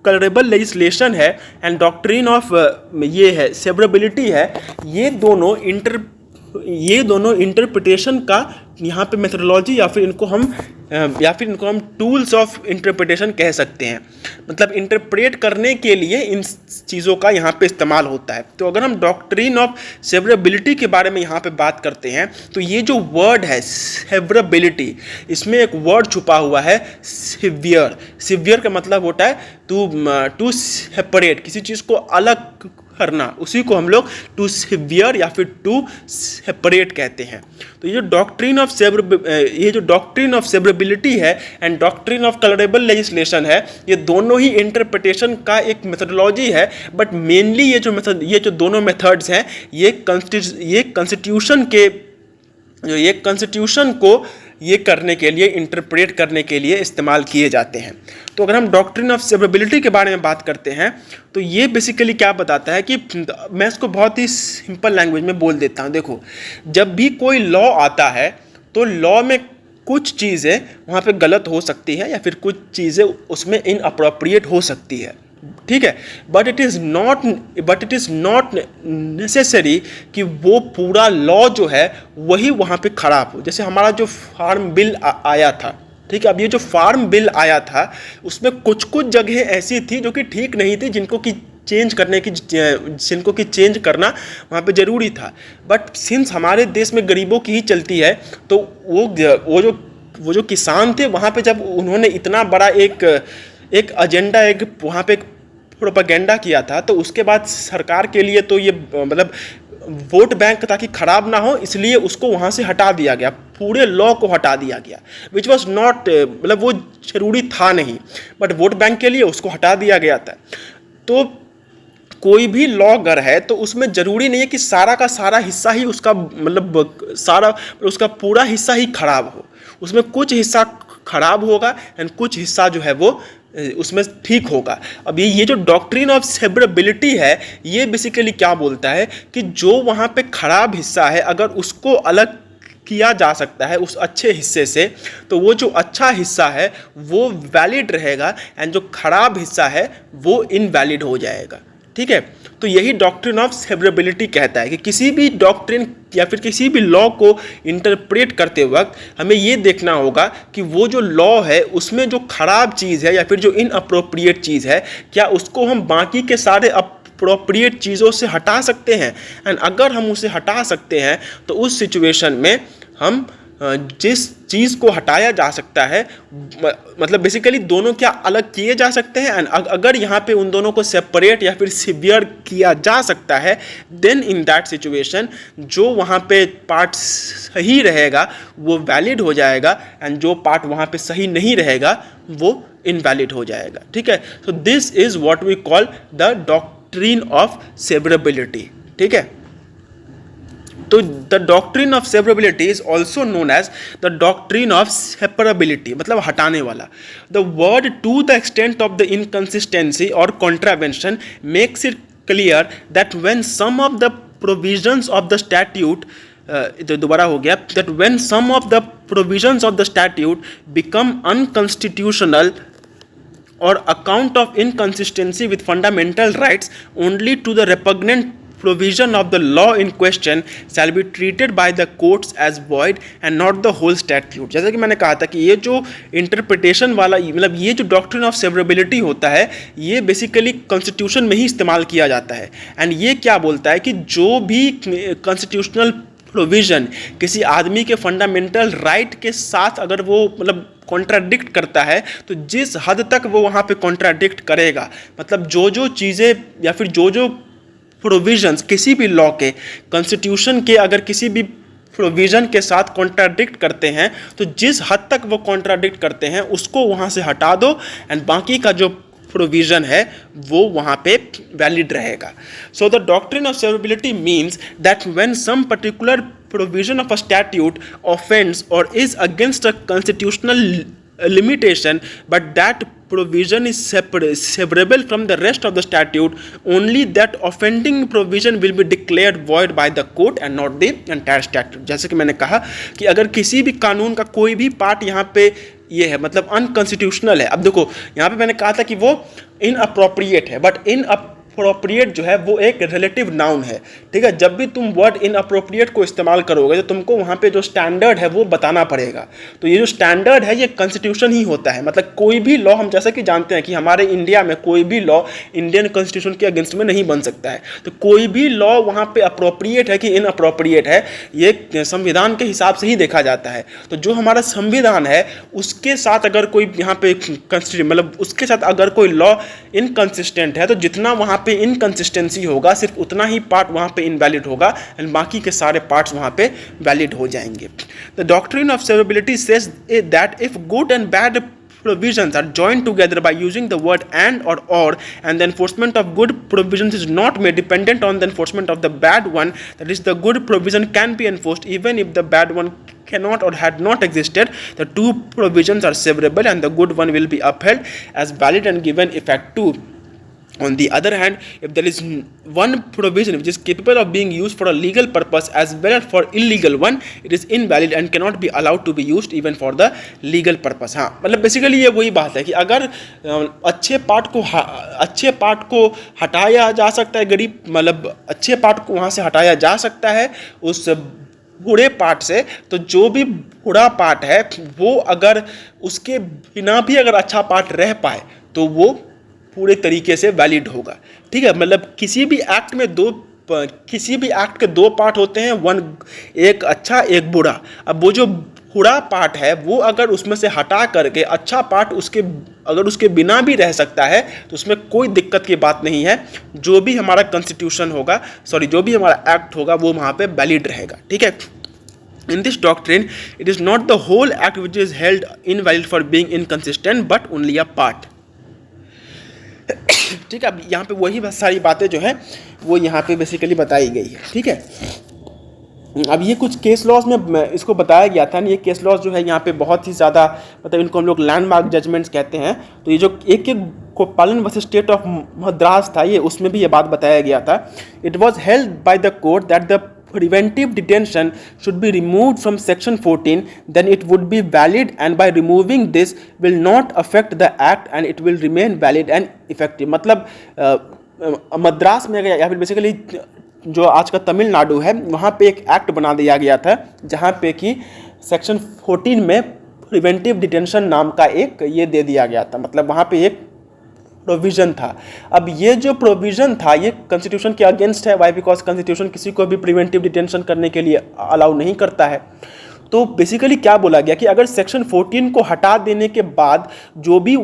Speaker 1: कलरेबल लेजिस्लेशन है एंड डॉक्ट्रिन ऑफ ये है सेवरेबिलिटी है, ये दोनों इंटरप्रिटेशन का यहाँ पे मेथोडोलॉजी या फिर इनको हम टूल्स ऑफ इंटरप्रिटेशन कह सकते हैं। मतलब इंटरप्रेट करने के लिए इन चीज़ों का यहाँ पे इस्तेमाल होता है। तो अगर हम डॉक्ट्रिन ऑफ सेवरेबिलिटी के बारे में यहाँ पे बात करते हैं तो ये जो वर्ड है सेवरेबिलिटी, इसमें एक वर्ड छुपा हुआ है सिवियर। सिवियर का मतलब होता है टू सेपरेट, किसी चीज़ को अलग करना, उसी को हम लोग टू सिवियर या फिर टू सेपरेट कहते हैं। तो ये जो डॉक्ट्रिन ऑफ सेवरेबिलिटी है and doctrine of colourable legislation है, ये दोनों ही इंटरप्रिटेशन का एक मेथोडोलॉजी है। बट मेनली ये जो दोनों मेथड्स हैं ये कॉन्स्टिट्यूशन को ये करने के लिए, इंटरप्रेट करने के लिए इस्तेमाल किए जाते हैं। तो अगर हम डॉक्ट्रिन ऑफ सेवरेबिलिटी के बारे में बात करते हैं तो ये बेसिकली क्या बताता है कि मैं इसको बहुत ही सिंपल लैंग्वेज में बोल देता हूँ। देखो, जब भी कोई लॉ आता है तो लॉ में कुछ चीज़ें वहाँ पे गलत हो सकती है या फिर कुछ चीज़ें उसमें इनअप्रोप्रिएट हो सकती है, ठीक है। But it is not necessary कि वो पूरा लॉ जो है वही वहाँ पे खराब हो। जैसे हमारा जो फार्म बिल आया था, ठीक है। अब ये जो फार्म बिल आया था उसमें कुछ जगह ऐसी थी जो कि ठीक नहीं थी, जिनको कि चेंज करना वहाँ पे ज़रूरी था। बट सिंस हमारे देश में गरीबों की ही चलती है तो वो जो किसान थे वहाँ पे जब उन्होंने इतना बड़ा एक एजेंडा, एक वहाँ पे एक प्रोपेगेंडा किया था, तो उसके बाद सरकार के लिए तो ये मतलब वोट बैंक ताकि ख़राब ना हो इसलिए उसको वहाँ से हटा दिया गया, पूरे लॉ को हटा दिया गया, विच वॉज नॉट मतलब वो ज़रूरी था नहीं, बट वोट बैंक के लिए उसको हटा दिया गया था। तो कोई भी लॉ अगर है तो उसमें ज़रूरी नहीं है कि सारा का सारा हिस्सा ही उसका उसका पूरा हिस्सा ही खराब हो। उसमें कुछ हिस्सा खराब होगा एंड कुछ हिस्सा जो है वो उसमें ठीक होगा। अब ये जो डॉक्ट्रिन ऑफ सेवरेबिलिटी है ये बेसिकली क्या बोलता है कि जो वहाँ पे खराब हिस्सा है अगर उसको अलग किया जा सकता है उस अच्छे हिस्से से, तो वो जो अच्छा हिस्सा है वो वैलिड रहेगा एंड जो खराब हिस्सा है वो इनवैलिड हो जाएगा, ठीक है। तो यही डॉक्ट्रिन ऑफ सेवरेबिलिटी कहता है कि किसी भी डॉक्ट्रिन या फिर किसी भी लॉ को इंटरप्रेट करते वक्त हमें ये देखना होगा कि वो जो लॉ है उसमें जो खराब चीज़ है या फिर जो इनअप्रोप्रिएट चीज़ है, क्या उसको हम बाकी के सारे अप्रोप्रिएट चीज़ों से हटा सकते हैं। एंड अगर हम उसे हटा सकते हैं तो उस सिचुएशन में हम जिस चीज़ को हटाया जा सकता है मतलब बेसिकली दोनों क्या अलग किए जा सकते हैं। एंड अगर यहाँ पे उन दोनों को सेपरेट या फिर सिवियर किया जा सकता है देन इन दैट सिचुएशन जो वहाँ पे पार्ट सही रहेगा वो वैलिड हो जाएगा एंड जो पार्ट वहाँ पे सही नहीं रहेगा वो इनवैलिड हो जाएगा, ठीक है। So this is what we call the doctrine of severability, ठीक है। तो the doctrine of severability is also known as the doctrine of separability, मतलब हटाने वाला. The word to the extent of the inconsistency और contravention makes it clear that when some of the provisions of the statute, दोबारा हो गया, that when some of the provisions of the statute become unconstitutional or account of inconsistency with fundamental rights, only to the repugnant provision of the law in question shall be treated by the courts as void and not the whole statute. जैसा कि मैंने कहा था कि ये जो इंटरप्रिटेशन वाला, मतलब ये जो डॉक्ट्रिन ऑफ सेवरेबिलिटी होता है, ये बेसिकली कॉन्स्टिट्यूशन में ही इस्तेमाल किया जाता है. एंड ये क्या बोलता है कि जो भी कॉन्स्टिट्यूशनल प्रोविज़न किसी आदमी के फंडामेंटल राइट के साथ अगर वो मतलब कॉन्ट्राडिक्ट करता है, तो जिस हद तक वो वहाँ पे कॉन्ट्राडिक्ट करेगा, मतलब जो जो चीज़ें या फिर जो जो प्रोविजंस किसी भी लॉ के, कॉन्स्टिट्यूशन के अगर किसी भी प्रोविज़न के साथ कॉन्ट्राडिक्ट करते हैं, तो जिस हद तक वो कॉन्ट्राडिक्ट करते हैं उसको वहाँ से हटा दो एंड बाकी का जो प्रोविज़न है वो वहाँ पे वैलिड रहेगा. So the doctrine of severability means that when some particular provision of a statute offends or is against a constitutional limitation, but that provision is severable from the rest of the statute, only that offending provision will be declared void by the court and not the entire statute. जैसे कि मैंने कहा कि अगर किसी भी कानून का कोई भी पार्ट यहाँ पे ये है मतलब अनकॉन्स्टिट्यूशनल है. अब देखो यहाँ पे मैंने कहा था कि वो इनअप्रोप्रिएट है, बट इनअप्रोप्रिएट जो है वो एक रिलेटिव नाउन है. ठीक है, जब भी तुम वर्ड इनअप्रोप्रिएट को इस्तेमाल करोगे तो तुमको वहाँ पे जो स्टैंडर्ड है वो बताना पड़ेगा. तो ये जो स्टैंडर्ड है ये कॉन्स्टिट्यूशन ही होता है. मतलब कोई भी लॉ, हम जैसा कि जानते हैं कि हमारे इंडिया में कोई भी लॉ इंडियन कॉन्स्टिट्यूशन के अगेंस्ट में नहीं बन सकता है. तो कोई भी लॉ वहाँ पे अप्रोप्रिएट है कि इनअप्रोप्रिएट है, ये संविधान के हिसाब से ही देखा जाता है. तो जो हमारा संविधान है उसके साथ अगर कोई यहाँ पे मतलब उसके साथ अगर कोई लॉ इनकंसिस्टेंट है, तो जितना वहाँ पे इनकंसिस्टेंसी होगा सिर्फ उतना ही पार्ट वहाँ पे इनवैलिड होगा एंड बाकी के सारे पार्ट्स वहाँ पे वैलिड हो जाएंगे. The doctrine of severability says that if good and bad provisions are joined together by using the word and or, and the enforcement of good provisions is not made dependent on the enforcement of the bad one, that is the good provision can be enforced even if the bad one cannot or had not existed. The two provisions are severable and the good one will be upheld as valid and given effect to. On the other hand, if there is one provision which is capable of being used for a legal purpose as well as for illegal one, it is invalid and cannot be allowed to be used even for the legal purpose. हाँ, मतलब बेसिकली ये वही बात है कि अगर अच्छे पार्ट को हटाया जा सकता है, गरीब मतलब अच्छे पार्ट को वहाँ से हटाया जा सकता है उस बुरे पार्ट से, तो जो भी बुरा पार्ट है वो अगर उसके बिना भी अगर अच्छा पार्ट रह पाए तो वो पूरे तरीके से वैलिड होगा. ठीक है, मतलब किसी भी एक्ट के दो पार्ट होते हैं, एक अच्छा एक बुरा. अब वो जो बुरा पार्ट है वो अगर उसमें से हटा करके अच्छा पार्ट अगर उसके बिना भी रह सकता है तो उसमें कोई दिक्कत की बात नहीं है. जो भी हमारा कॉन्स्टिट्यूशन होगा, जो भी हमारा एक्ट होगा वो वहाँ पे वैलिड रहेगा. ठीक है. In this doctrine, it is not the whole act which is held invalid for being inconsistent, but only a part. ठीक है, अब यहाँ पे वही सारी बातें जो है वो यहाँ पे बेसिकली बताई गई है. ठीक है, अब ये कुछ केस लॉज में इसको बताया गया था. ये केस लॉज जो है यहाँ पे बहुत ही ज़्यादा, मतलब इनको हम लोग लैंडमार्क जजमेंट्स कहते हैं. तो ये जो एक गोपालन वर्सेस स्टेट ऑफ मद्रास था, ये उसमें भी ये बात बताया गया था. It was held by the court that the preventive detention should be removed from section 14, then it would be valid, and by removing this will not affect the act and it will remain valid and effective. मतलब मद्रास में या फिर बेसिकली जो आज का तमिलनाडु है वहाँ पे एक एक्ट बना दिया गया था जहाँ पे कि सेक्शन 14 में प्रिवेंटिव डिटेंशन नाम का एक ये दे दिया गया था. मतलब वहाँ पे एक प्रोविज़न था. अब ये जो प्रोविज़न था ये कॉन्स्टिट्यूशन के अगेंस्ट है. वाई? बिकॉज कॉन्स्टिट्यूशन किसी को भी प्रिवेंटिव डिटेंशन करने के लिए अलाउ नहीं करता है. तो बेसिकली क्या बोला गया कि अगर सेक्शन 14 को हटा देने के बाद जो भी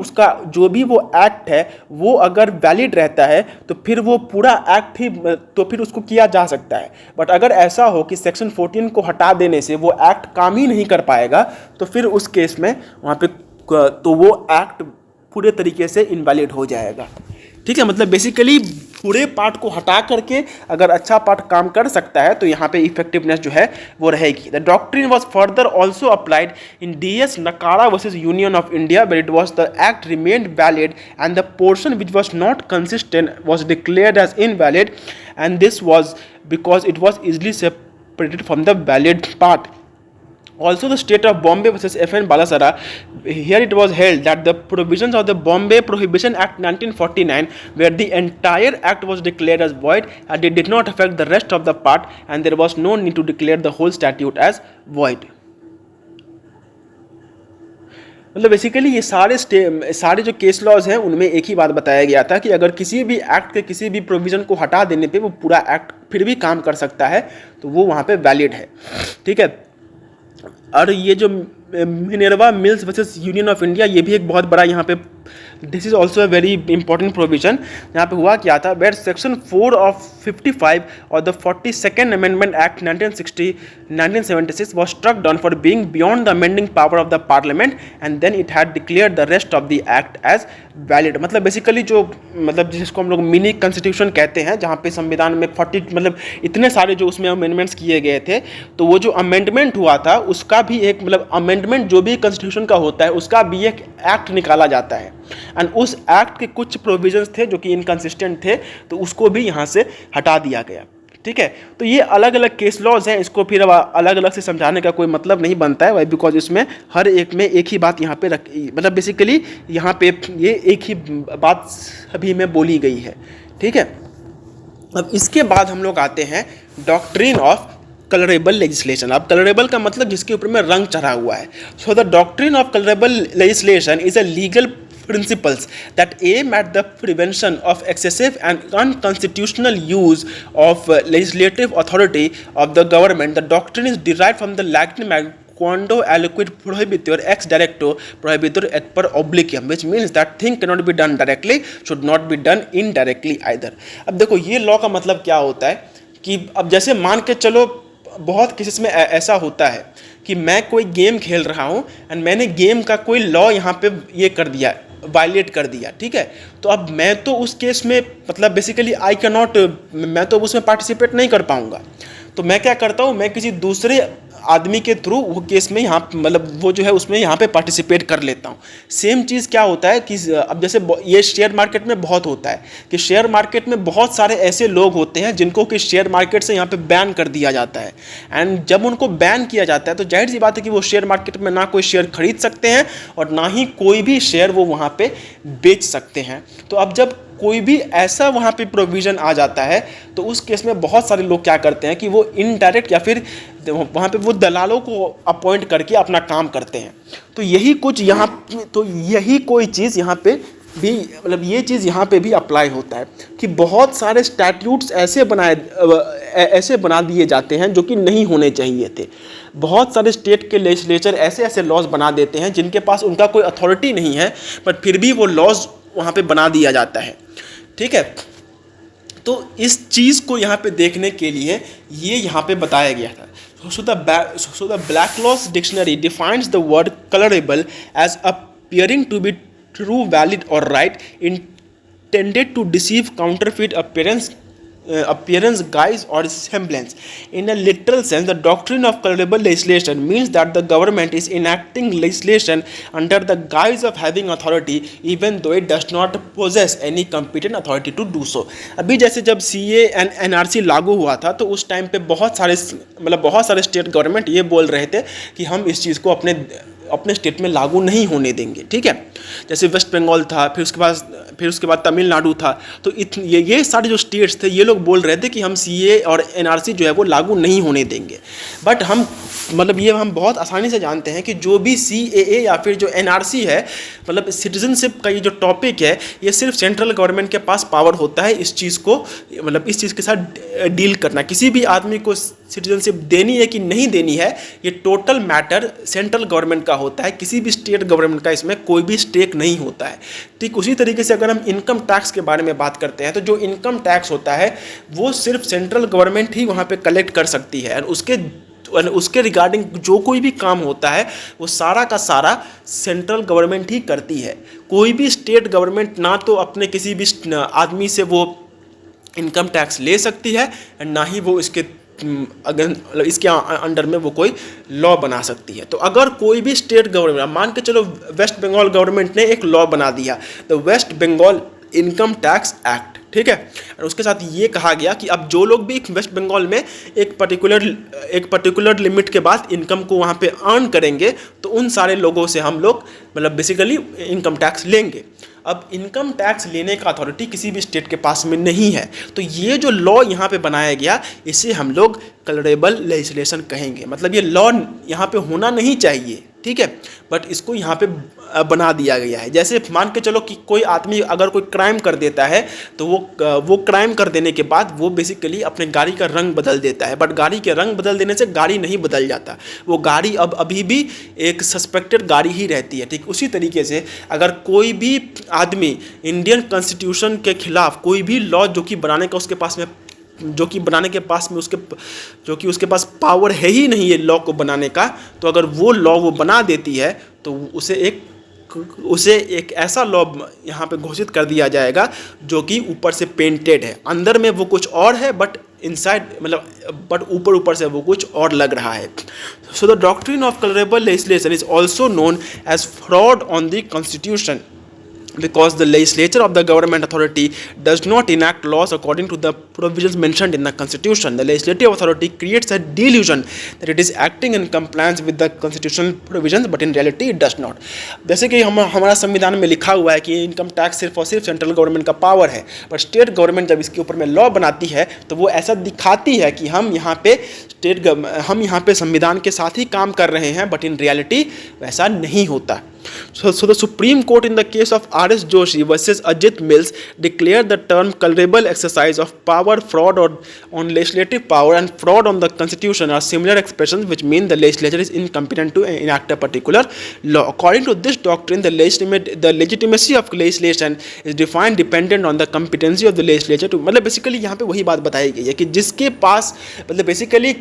Speaker 1: वो एक्ट है वो अगर वैलिड रहता है तो फिर वो पूरा एक्ट ही तो फिर उसको किया जा सकता है. बट अगर ऐसा हो कि सेक्शन 14 को हटा देने से वो एक्ट काम ही नहीं कर पाएगा तो फिर उस केस में वहाँ पे तो वो एक्ट पूरे तरीके से इनवैलिड हो जाएगा. ठीक है, मतलब बेसिकली बुरे पार्ट को हटा करके अगर अच्छा पार्ट काम कर सकता है तो यहाँ पे इफेक्टिवनेस जो है वो रहेगी। The doctrine was further also applied in DS Nakara versus union of India, where it was the act remained valid and the portion which was not consistent was declared as invalid, and this was because it was easily separated from the valid part. Also, the state of Bombay versus F.N. Balasara, here it was held that the provisions of the Bombay Prohibition Act 1949, where the entire act was declared as void and it did not affect the rest of the part, and there was no need to declare the whole statute as void. मतलब बेसिकली ये सारे जो केस लॉज हैं उनमें एक ही बात बताया गया था कि अगर किसी भी एक्ट के किसी भी प्रोविज़न को हटा देने पे वो पूरा एक्ट फिर भी काम कर सकता है तो वो वहाँ पे वैलिड है, ठीक है। और ये जो Minerva mills versus union of India, ये भी एक बहुत बड़ा यहाँ पे, this is also a very important provision. यहाँ पे हुआ क्या था, वेयर सेक्शन 4 ऑफ 55 और the 42nd amendment act 1976 was struck down for being beyond the amending power of the parliament and then it had declared the rest of the act as valid. मतलब बेसिकली जो मतलब जिसको हम लोग मिनी कॉन्स्टिट्यूशन कहते हैं, जहाँ पे संविधान में 40 मतलब इतने सारे जो उसमें अमेंडमेंट्स किए गए थे, तो वो जो अमेंडमेंट हुआ था उसका भी एक मतलब अमेंडमेंट जो भी कॉन्स्टिट्यूशन का होता है उसका भी एक एक्ट निकाला जाता है, एंड उस एक्ट के कुछ प्रोविजंस थे जो कि इनकंसिस्टेंट थे, तो उसको भी यहाँ से हटा दिया गया, ठीक है। तो ये अलग अलग केस लॉज हैं, इसको फिर अब अलग अलग से समझाने का कोई मतलब नहीं बनता है, वाई बिकॉज इसमें हर एक में एक ही बात यहाँ पे मतलब बेसिकली यहाँ पे ये एक ही बात सभी में बोली गई है, ठीक है। अब इसके बाद हम लोग आते हैं डॉक्ट्रिन ऑफ कलरेबल लेजिस्लेशन। अब कलरेबल का मतलब जिसके ऊपर में रंग चढ़ा हुआ है। So the doctrine of colourable legislation is a legal principles that aim at the prevention of excessive and unconstitutional use of legislative authority of the government. The doctrine is derived from the Latin quando aliquid prohibitor ex directo prohibitor et per oblicium, which means that thing cannot be done directly, should not be done indirectly either. अब देखो ये लॉ का मतलब क्या होता है कि अब जैसे मान के चलो बहुत केसेस में ऐसा होता है कि मैं कोई गेम खेल रहा हूँ एंड मैंने गेम का कोई लॉ यहाँ पे ये कर दिया, वायलेट कर दिया, ठीक है। तो अब मैं तो उस केस में मतलब बेसिकली आई कैन नॉट, मैं तो उसमें पार्टिसिपेट नहीं कर पाऊंगा। तो मैं क्या करता हूँ, मैं किसी दूसरे आदमी के थ्रू वो केस में यहाँ मतलब वो जो है उसमें यहाँ पे पार्टिसिपेट कर लेता हूँ। सेम चीज़ क्या होता है कि अब जैसे ये शेयर मार्केट में बहुत होता है कि शेयर मार्केट में बहुत सारे ऐसे लोग होते हैं जिनको कि शेयर मार्केट से यहाँ पे बैन कर दिया जाता है, एंड जब उनको बैन किया जाता है तो जाहिर सी बात है कि वो शेयर मार्केट में ना कोई शेयर खरीद सकते हैं और ना ही कोई भी शेयर वो वहाँ पे बेच सकते हैं। तो अब जब कोई भी ऐसा वहाँ पे प्रोविज़न आ जाता है तो उस केस में बहुत सारे लोग क्या करते हैं कि वो इनडायरेक्ट या फिर वहाँ पे वो दलालों को अपॉइंट करके अपना काम करते हैं। तो यही कुछ यहाँ, तो यही कोई चीज़ यहाँ पे भी मतलब ये चीज़ यहाँ पे भी अप्लाई होता है कि बहुत सारे स्टैट्यूट्स ऐसे बना दिए जाते हैं जो कि नहीं होने चाहिए थे। बहुत सारे स्टेट के लेजिस्लेचर ऐसे ऐसे लॉज बना देते हैं जिनके पास उनका कोई अथॉरिटी नहीं है, बट फिर भी वो लॉज वहाँ पे बना दिया जाता है, ठीक है। तो इस चीज़ को यहाँ पे देखने के लिए ये यहाँ पे बताया गया था। So the Black Laws Dictionary defines the word colorable as appearing to be true, valid or right, intended to deceive, counterfeit appearance, guise or semblance. In a literal sense, the doctrine of colorable legislation means that the government is enacting legislation under the guise of having authority, even though it does not possess any competent authority to do so. अभी जैसे जब CA एंड NRC लागू हुआ था तो उस टाइम पे बहुत सारे स्टेट गवर्नमेंट ये बोल रहे थे कि हम इस चीज़ को अपने स्टेट में लागू नहीं होने देंगे, ठीक है। जैसे वेस्ट बंगाल था, फिर उसके बाद तमिलनाडु था। तो ये सारे जो स्टेट्स थे ये लोग बोल रहे थे कि हम CA और NRC जो है वो लागू नहीं होने देंगे। बट हम बहुत आसानी से जानते हैं कि जो भी CAA या फिर जो NRC है, मतलब सिटीजनशिप का ये जो टॉपिक है, ये सिर्फ सेंट्रल गवर्नमेंट के पास पावर होता है इस चीज़ को, मतलब इस चीज़ के साथ डील करना। किसी भी आदमी को सिटीजनशिप देनी है कि नहीं देनी है, ये टोटल मैटर सेंट्रल गवर्नमेंट का होता है, किसी भी स्टेट गवर्नमेंट का इसमें कोई भी स्टेक नहीं होता है। ठीक उसी तरीके से अगर हम इनकम टैक्स के बारे में बात करते हैं तो जो इनकम टैक्स होता है वो सिर्फ सेंट्रल गवर्नमेंट ही वहाँ पे कलेक्ट कर सकती है, और उसके रिगार्डिंग जो कोई भी काम होता है वो सारा का सारा सेंट्रल गवर्नमेंट ही करती है। कोई भी स्टेट गवर्नमेंट ना तो अपने किसी भी आदमी से वो इनकम टैक्स ले सकती है, एंड ना ही वो इसके अगर मतलब इसके अंडर में वो कोई लॉ बना सकती है। तो अगर कोई भी स्टेट गवर्नमेंट, मान के चलो वेस्ट बंगाल गवर्नमेंट ने एक लॉ बना दिया, the West Bengal income tax act, ठीक है, और उसके साथ ये कहा गया कि अब जो लोग भी वेस्ट बंगाल में एक पर्टिकुलर लिमिट के बाद इनकम को वहाँ पे अर्न करेंगे, तो उन सारे लोगों से हम लोग मतलब बेसिकली इनकम टैक्स लेंगे। अब इनकम टैक्स लेने का अथॉरिटी किसी भी स्टेट के पास में नहीं है, तो ये जो लॉ यहाँ पे बनाया गया इसे हम लोग कलरेबल लेजिस्लेशन कहेंगे। मतलब ये लॉ यहाँ पे होना नहीं चाहिए, ठीक है, बट इसको यहाँ पे बना दिया गया है। जैसे मान के चलो कि कोई आदमी अगर कोई क्राइम कर देता है, तो वो क्राइम कर देने के बाद वो बेसिकली अपने गाड़ी का रंग बदल देता है, बट गाड़ी के रंग बदल देने से गाड़ी नहीं बदल जाता, वो गाड़ी अब अभी भी एक सस्पेक्टेड गाड़ी ही रहती है, ठीक। उसी तरीके से अगर कोई भी आदमी इंडियन कॉन्स्टिट्यूशन के खिलाफ कोई भी लॉ जो कि बनाने का उसके पास उसके पास पावर है ही नहीं है लॉ को बनाने का, तो अगर वो लॉ वो बना देती है तो उसे एक ऐसा लॉ यहाँ पे घोषित कर दिया जाएगा जो कि ऊपर से पेंटेड है, अंदर में वो कुछ और है, बट इनसाइड मतलब बट ऊपर से वो कुछ और लग रहा है। So the doctrine of colourable legislation is also known as fraud on the constitution, because the legislature of the government authority does not enact laws according to the provisions mentioned in the constitution. The legislative authority creates a delusion that it is acting in compliance with the constitutional provisions, but in reality it does not. जैसे कि हमारा संविधान में लिखा हुआ है कि इनकम टैक्स सिर्फ और सिर्फ सेंट्रल गवर्नमेंट का पावर है, पर स्टेट गवर्नमेंट जब इसके ऊपर में लॉ बनाती है तो वो ऐसा दिखाती है कि हम यहाँ पे संविधान के साथ ही काम कर रहे हैं, बट इन रियलिटी वैसा नहीं होता। So the Supreme Court in the case of R.S. Joshi versus Ajit Mills declared the term culpable exercise of power, fraud on legislative power and fraud on the constitution are similar expressions which mean the legislature is incompetent to enact a particular law. According to this doctrine, the legitimacy of legislation is defined dependent on the competency of the legislature to, मतलब बेसिकली यहाँ पे वही बात बताई गई है कि जिसके पास मतलब बेसिकली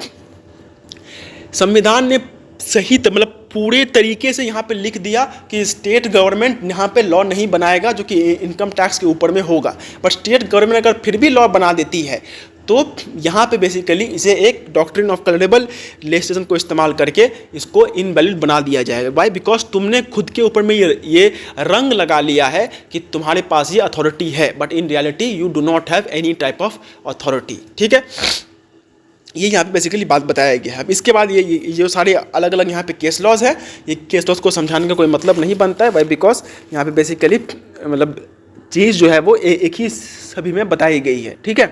Speaker 1: संविधान ने सही मतलब पूरे तरीके से यहाँ पे लिख दिया कि स्टेट गवर्नमेंट यहाँ पे लॉ नहीं बनाएगा जो कि इनकम टैक्स के ऊपर में होगा, बट स्टेट गवर्नमेंट अगर फिर भी लॉ बना देती है तो यहाँ पे बेसिकली इसे एक डॉक्ट्रिन ऑफ कलरेबल लेजिस्लेशन को इस्तेमाल करके इसको इनवैलिड बना दिया जाएगा। वाई? बिकॉज तुमने खुद के ऊपर में ये रंग लगा लिया है कि तुम्हारे पास ये अथॉरिटी है, but in reality you do not have any type of authority, ठीक है। ये यहाँ पे बेसिकली बात बताया गया है। अब इसके बाद ये जो सारे अलग अलग यहाँ पे केस लॉज है, ये केस लॉज को समझाने का कोई मतलब नहीं बनता है, वाई? बिकॉज यहाँ पे बेसिकली मतलब चीज़ जो है वो एक ही सभी में बताई गई है, ठीक है,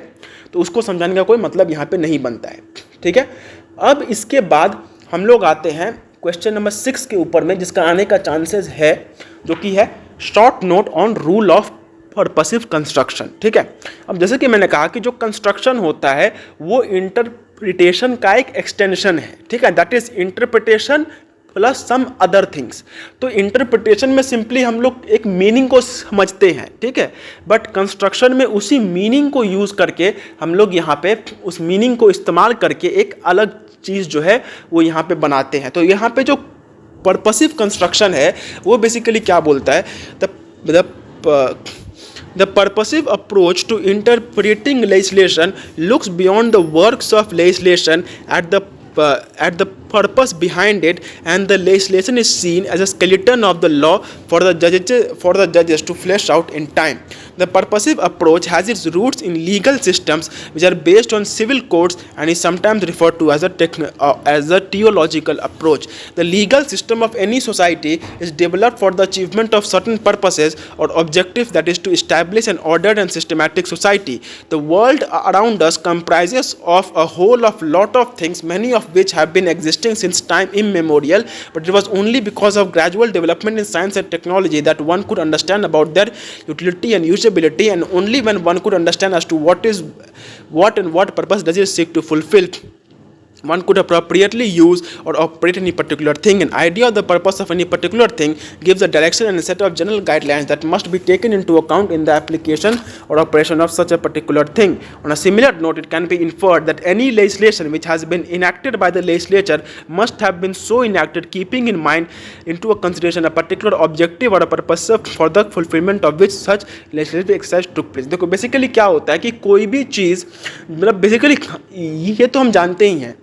Speaker 1: तो उसको समझाने का कोई मतलब यहाँ पे नहीं बनता है, ठीक है। अब इसके बाद हम लोग आते हैं क्वेश्चन नंबर 6 के ऊपर में, जिसका आने का चांसेस है, जो कि है short note on rule of purposive construction, ठीक है। अब जैसे कि मैंने कहा कि जो कंस्ट्रक्शन होता है वो इंटरप्रिटेशन का एक एक्सटेंशन है, ठीक है, that is interpretation plus some other things. तो इंटरप्रिटेशन में सिंपली हम लोग एक मीनिंग को समझते हैं, ठीक है, बट कंस्ट्रक्शन में उसी मीनिंग को यूज़ करके हम लोग यहाँ पे उस मीनिंग को इस्तेमाल करके एक अलग चीज़ जो है वो यहाँ पे बनाते हैं। तो यहाँ पे जो पर्पसिव कंस्ट्रक्शन है वो बेसिकली क्या बोलता है, The purposive approach to interpreting legislation looks beyond the works of legislation at the purpose behind it, and the legislation is seen as a skeleton of the law for the judges to flesh out in time. The purposive approach has its roots in legal systems which are based on civil codes and is sometimes referred to as a theological approach. The legal system of any society is developed for the achievement of certain purposes or objectives, that is to establish an ordered and systematic society. The world around us comprises of a whole of lot of things, many of which have been existing since time immemorial, but it was only because of gradual development in science and technology that one could understand about their utility and usability, and only when one could understand as to what and what purpose does it seek to fulfill, one could appropriately use or operate any particular thing. An idea of the purpose of any particular thing gives a direction and a set of general guidelines that must be taken into account in the application or operation of such a particular thing. On a similar note, it can be inferred that any legislation which has been enacted by the legislature must have been so enacted keeping in mind into a consideration a particular objective or a purpose for the fulfillment of which such legislative exercise took place. देखो बेसिकली क्या होता है कि कोई भी चीज़ मतलब बेसिकली ये तो हम जानते ही हैं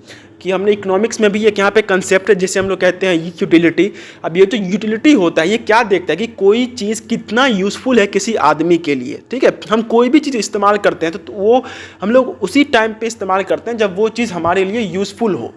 Speaker 1: कि हमने इकोनॉमिक्स में भी एक यहाँ पे कंसेप्ट है जिसे हम लोग कहते हैं यूटिलिटी। अब ये जो यूटिलिटी होता है ये क्या देखता है कि कोई चीज़ कितना यूज़फुल है किसी आदमी के लिए, ठीक है। हम कोई भी चीज़ इस्तेमाल करते हैं तो वो हम लोग उसी टाइम पे इस्तेमाल करते हैं जब वो चीज़ हमारे लिए यूज़फुल हो,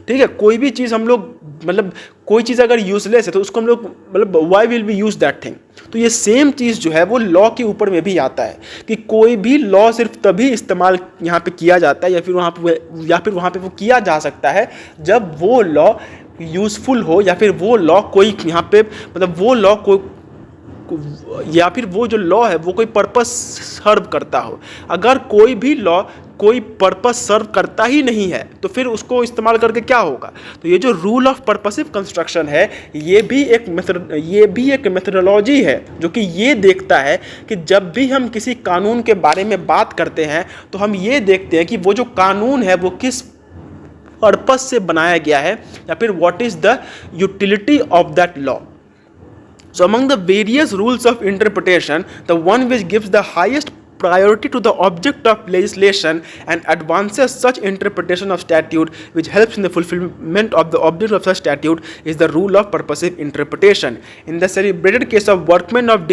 Speaker 1: ठीक है। कोई भी चीज़ हम लोग मतलब कोई चीज़ अगर यूजलेस है तो उसको हम लोग मतलब why will be use that thing. तो ये सेम चीज़ जो है वो लॉ के ऊपर में भी आता है कि कोई भी लॉ सिर्फ तभी इस्तेमाल यहाँ पे किया जाता है या फिर वहाँ पे वो किया जा सकता है जब वो लॉ यूज़फुल हो या फिर वो लॉ कोई यहाँ पे मतलब वो लॉ कोई या फिर वो जो लॉ है वो कोई पर्पस सर्व करता हो। अगर कोई भी लॉ कोई पर्पस सर्व करता ही नहीं है तो फिर उसको इस्तेमाल करके क्या होगा। तो ये जो रूल ऑफ पर्पसिव कंस्ट्रक्शन है ये भी एक मेथडोलॉजी है जो कि ये देखता है कि जब भी हम किसी कानून के बारे में बात करते हैं तो हम ये देखते हैं कि वो जो कानून है वो किस पर्पस से बनाया गया है या फिर what is the utility of that law. So among the various rules of interpretation, the one which gives the highest priority to the object of legislation and advances such interpretation of statute which helps in the fulfillment of the object of such statute is the rule of purposive interpretation. In the celebrated case of workmen of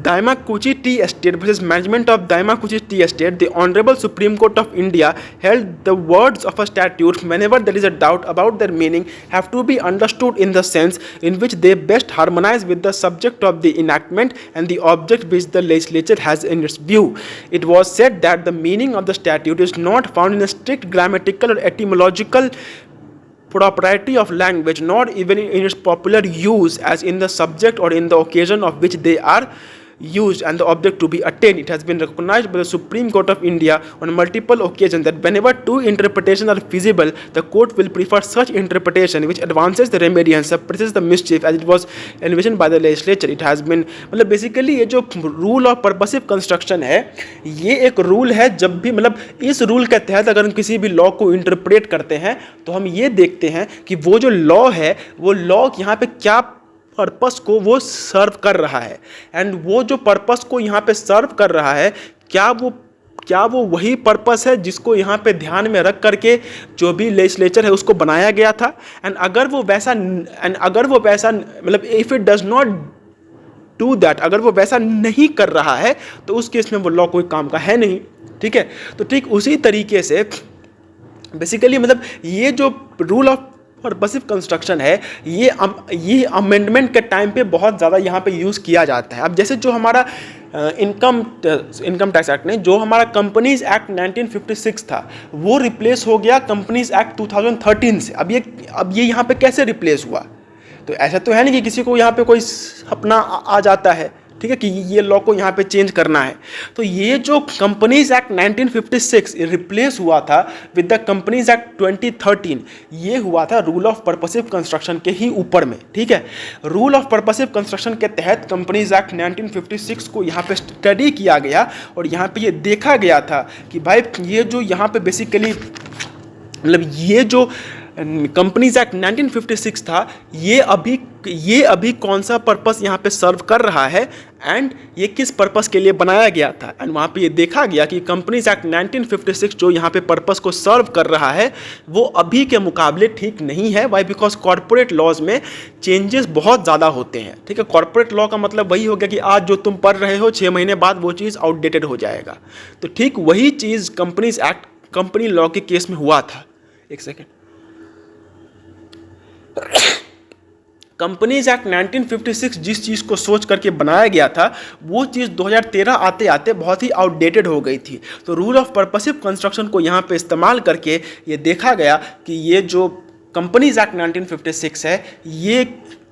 Speaker 1: Daimakuchi Tea Estate versus Management of Daimakuchi Tea Estate, the Honorable Supreme Court of India held the words of a statute, whenever there is a doubt about their meaning, have to be understood in the sense in which they best harmonize with the subject of the enactment and the object which the legislature has in its view. It was said that the meaning of the statute is not found in a strict grammatical or etymological propriety of language, nor even in its popular use as in the subject or in the occasion of which they are used and the object to be attained. It has been recognized by the Supreme Court of India on multiple occasions that whenever two interpretations are feasible, the court will prefer such interpretation which advances the remedy and suppresses the mischief as it was envisioned by the legislature. It has been मतलब बेसिकली ये जो रूल ऑफ पर्पसिव कंस्ट्रक्शन है ये एक रूल है। जब भी मतलब इस रूल के तहत अगर हम किसी भी लॉ को इंटरप्रेट करते हैं तो हम ये देखते हैं कि वो जो लॉ है वो लॉ यहाँ पे क्या पर्पस को वो सर्व कर रहा है एंड वो जो पर्पस को यहाँ पे सर्व कर रहा है क्या वो वही पर्पस है जिसको यहाँ पे ध्यान में रख करके जो भी लेजिस्लेचर है उसको बनाया गया था। एंड अगर वो वैसा मतलब if it does not do that, अगर वो वैसा नहीं कर रहा है तो उस केस में वो लॉ कोई काम का है नहीं, ठीक है। तो ठीक उसी तरीके से बेसिकली मतलब ये जो रूल ऑफ पर्पसिव कंस्ट्रक्शन है ये अमेंडमेंट के टाइम पे बहुत ज़्यादा यहाँ पे यूज़ किया जाता है। अब जैसे जो हमारा इनकम टैक्स एक्ट नहीं, जो हमारा कंपनीज एक्ट 1956 था वो रिप्लेस हो गया कंपनीज एक्ट 2013 से। अब ये यहाँ पे कैसे रिप्लेस हुआ? तो ऐसा तो है नहीं कि किसी को यहाँ पे कोई सपना आ जाता है, ठीक है, कि ये लॉ को यहाँ पे चेंज करना है। तो ये जो कंपनीज एक्ट 1956 रिप्लेस हुआ था विद द कंपनीज एक्ट 2013, ये हुआ था रूल ऑफ पर्पसिव कंस्ट्रक्शन के ही ऊपर में, ठीक है। रूल ऑफ पर्पसिव कंस्ट्रक्शन के तहत कंपनीज एक्ट 1956 को यहाँ पे स्टडी किया गया और यहाँ पे ये देखा गया था कि भाई ये जो यहाँ पे बेसिकली मतलब ये जो कंपनीज एक्ट 1956 था ये अभी कौन सा पर्पस यहाँ पे सर्व कर रहा है एंड ये किस पर्पस के लिए बनाया गया था। एंड वहाँ पे ये देखा गया कि कंपनीज एक्ट 1956 जो यहाँ पे पर्पस को सर्व कर रहा है वो अभी के मुकाबले ठीक नहीं है। वाई? बिकॉज कॉर्पोरेट लॉज में चेंजेस बहुत ज़्यादा होते हैं, ठीक है। कॉर्पोरेट लॉ का मतलब वही हो गया कि आज जो तुम पढ़ रहे हो 6 महीने बाद वो चीज़ आउटडेटेड हो जाएगा। तो ठीक वही चीज़ कंपनीज एक्ट कंपनी लॉ के केस में हुआ था। एक सेकेंड। कंपनीज एक्ट 1956 जिस चीज़ को सोच करके बनाया गया था वो चीज़ 2013 आते आते बहुत ही आउटडेटेड हो गई थी। तो रूल ऑफ पर्पसिव कंस्ट्रक्शन को यहाँ पे इस्तेमाल करके ये देखा गया कि ये जो कंपनीज एक्ट 1956 है ये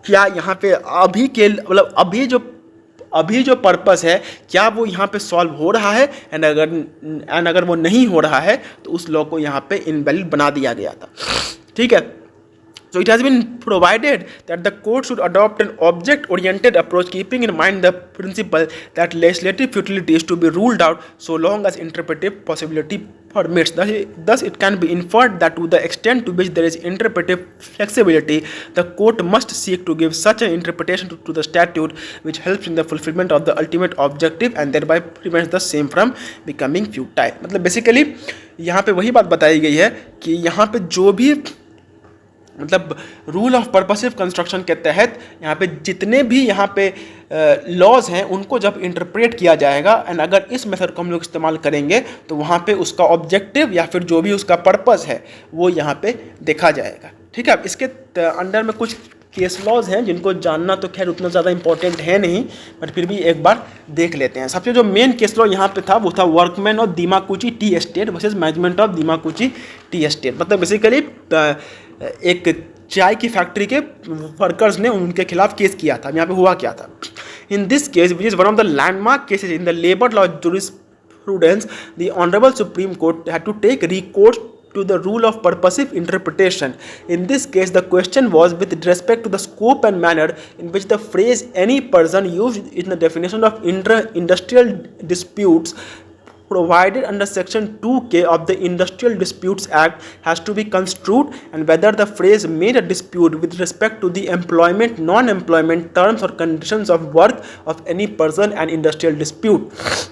Speaker 1: क्या यहाँ पे अभी के मतलब अभी जो अभी जो पर्पस है क्या वो यहाँ पे सॉल्व हो रहा है, एंड अगर वो नहीं हो रहा है तो उस लॉ को यहाँ पे इनवैलिड बना दिया गया था। ठीक है, so it has been provided that the court should adopt an object-oriented approach, keeping in mind the principle that legislative futility is to be ruled out so long as interpretive possibility permits. Thus, it can be inferred that to the extent to which there is interpretive flexibility, the court must seek to give such an interpretation to the statute which helps in the fulfillment of the ultimate objective and thereby prevents the same from becoming futile. मतलब बेसिकली यहाँ पे वही बात बताई गई है कि यहाँ पे जो भी मतलब रूल ऑफ पर्पसिव कंस्ट्रक्शन के तहत यहाँ पे जितने भी यहाँ पे लॉज हैं उनको जब इंटरप्रेट किया जाएगा, एंड अगर इस मेथड को हम लोग इस्तेमाल करेंगे तो वहाँ पे उसका ऑब्जेक्टिव या फिर जो भी उसका पर्पस है वो यहाँ पे देखा जाएगा। ठीक है, इसके अंडर में कुछ केस लॉज हैं जिनको जानना तो खैर उतना ज़्यादा इंपॉर्टेंट है नहीं, बट फिर भी एक बार देख लेते हैं। सबसे जो मेन केस लॉ यहाँ पे था वो था workman of Dimakuchi tea estate versus management of Dimakuchi tea estate. मतलब बेसिकली एक चाय की फैक्ट्री के वर्कर्स ने उनके खिलाफ केस किया था। यहाँ पे हुआ क्या था? In this case which is one of the landmark cases in the labour law jurisprudence, the Honorable Supreme Court had to take recourse to the rule of purposive interpretation. In this case, the question was with respect to the scope and manner in which the phrase any person used in the definition of industrial disputes provided under section 2K of the Industrial Disputes Act has to be construed, and whether the phrase made a dispute with respect to the employment, non-employment terms or conditions of work of any person and industrial dispute.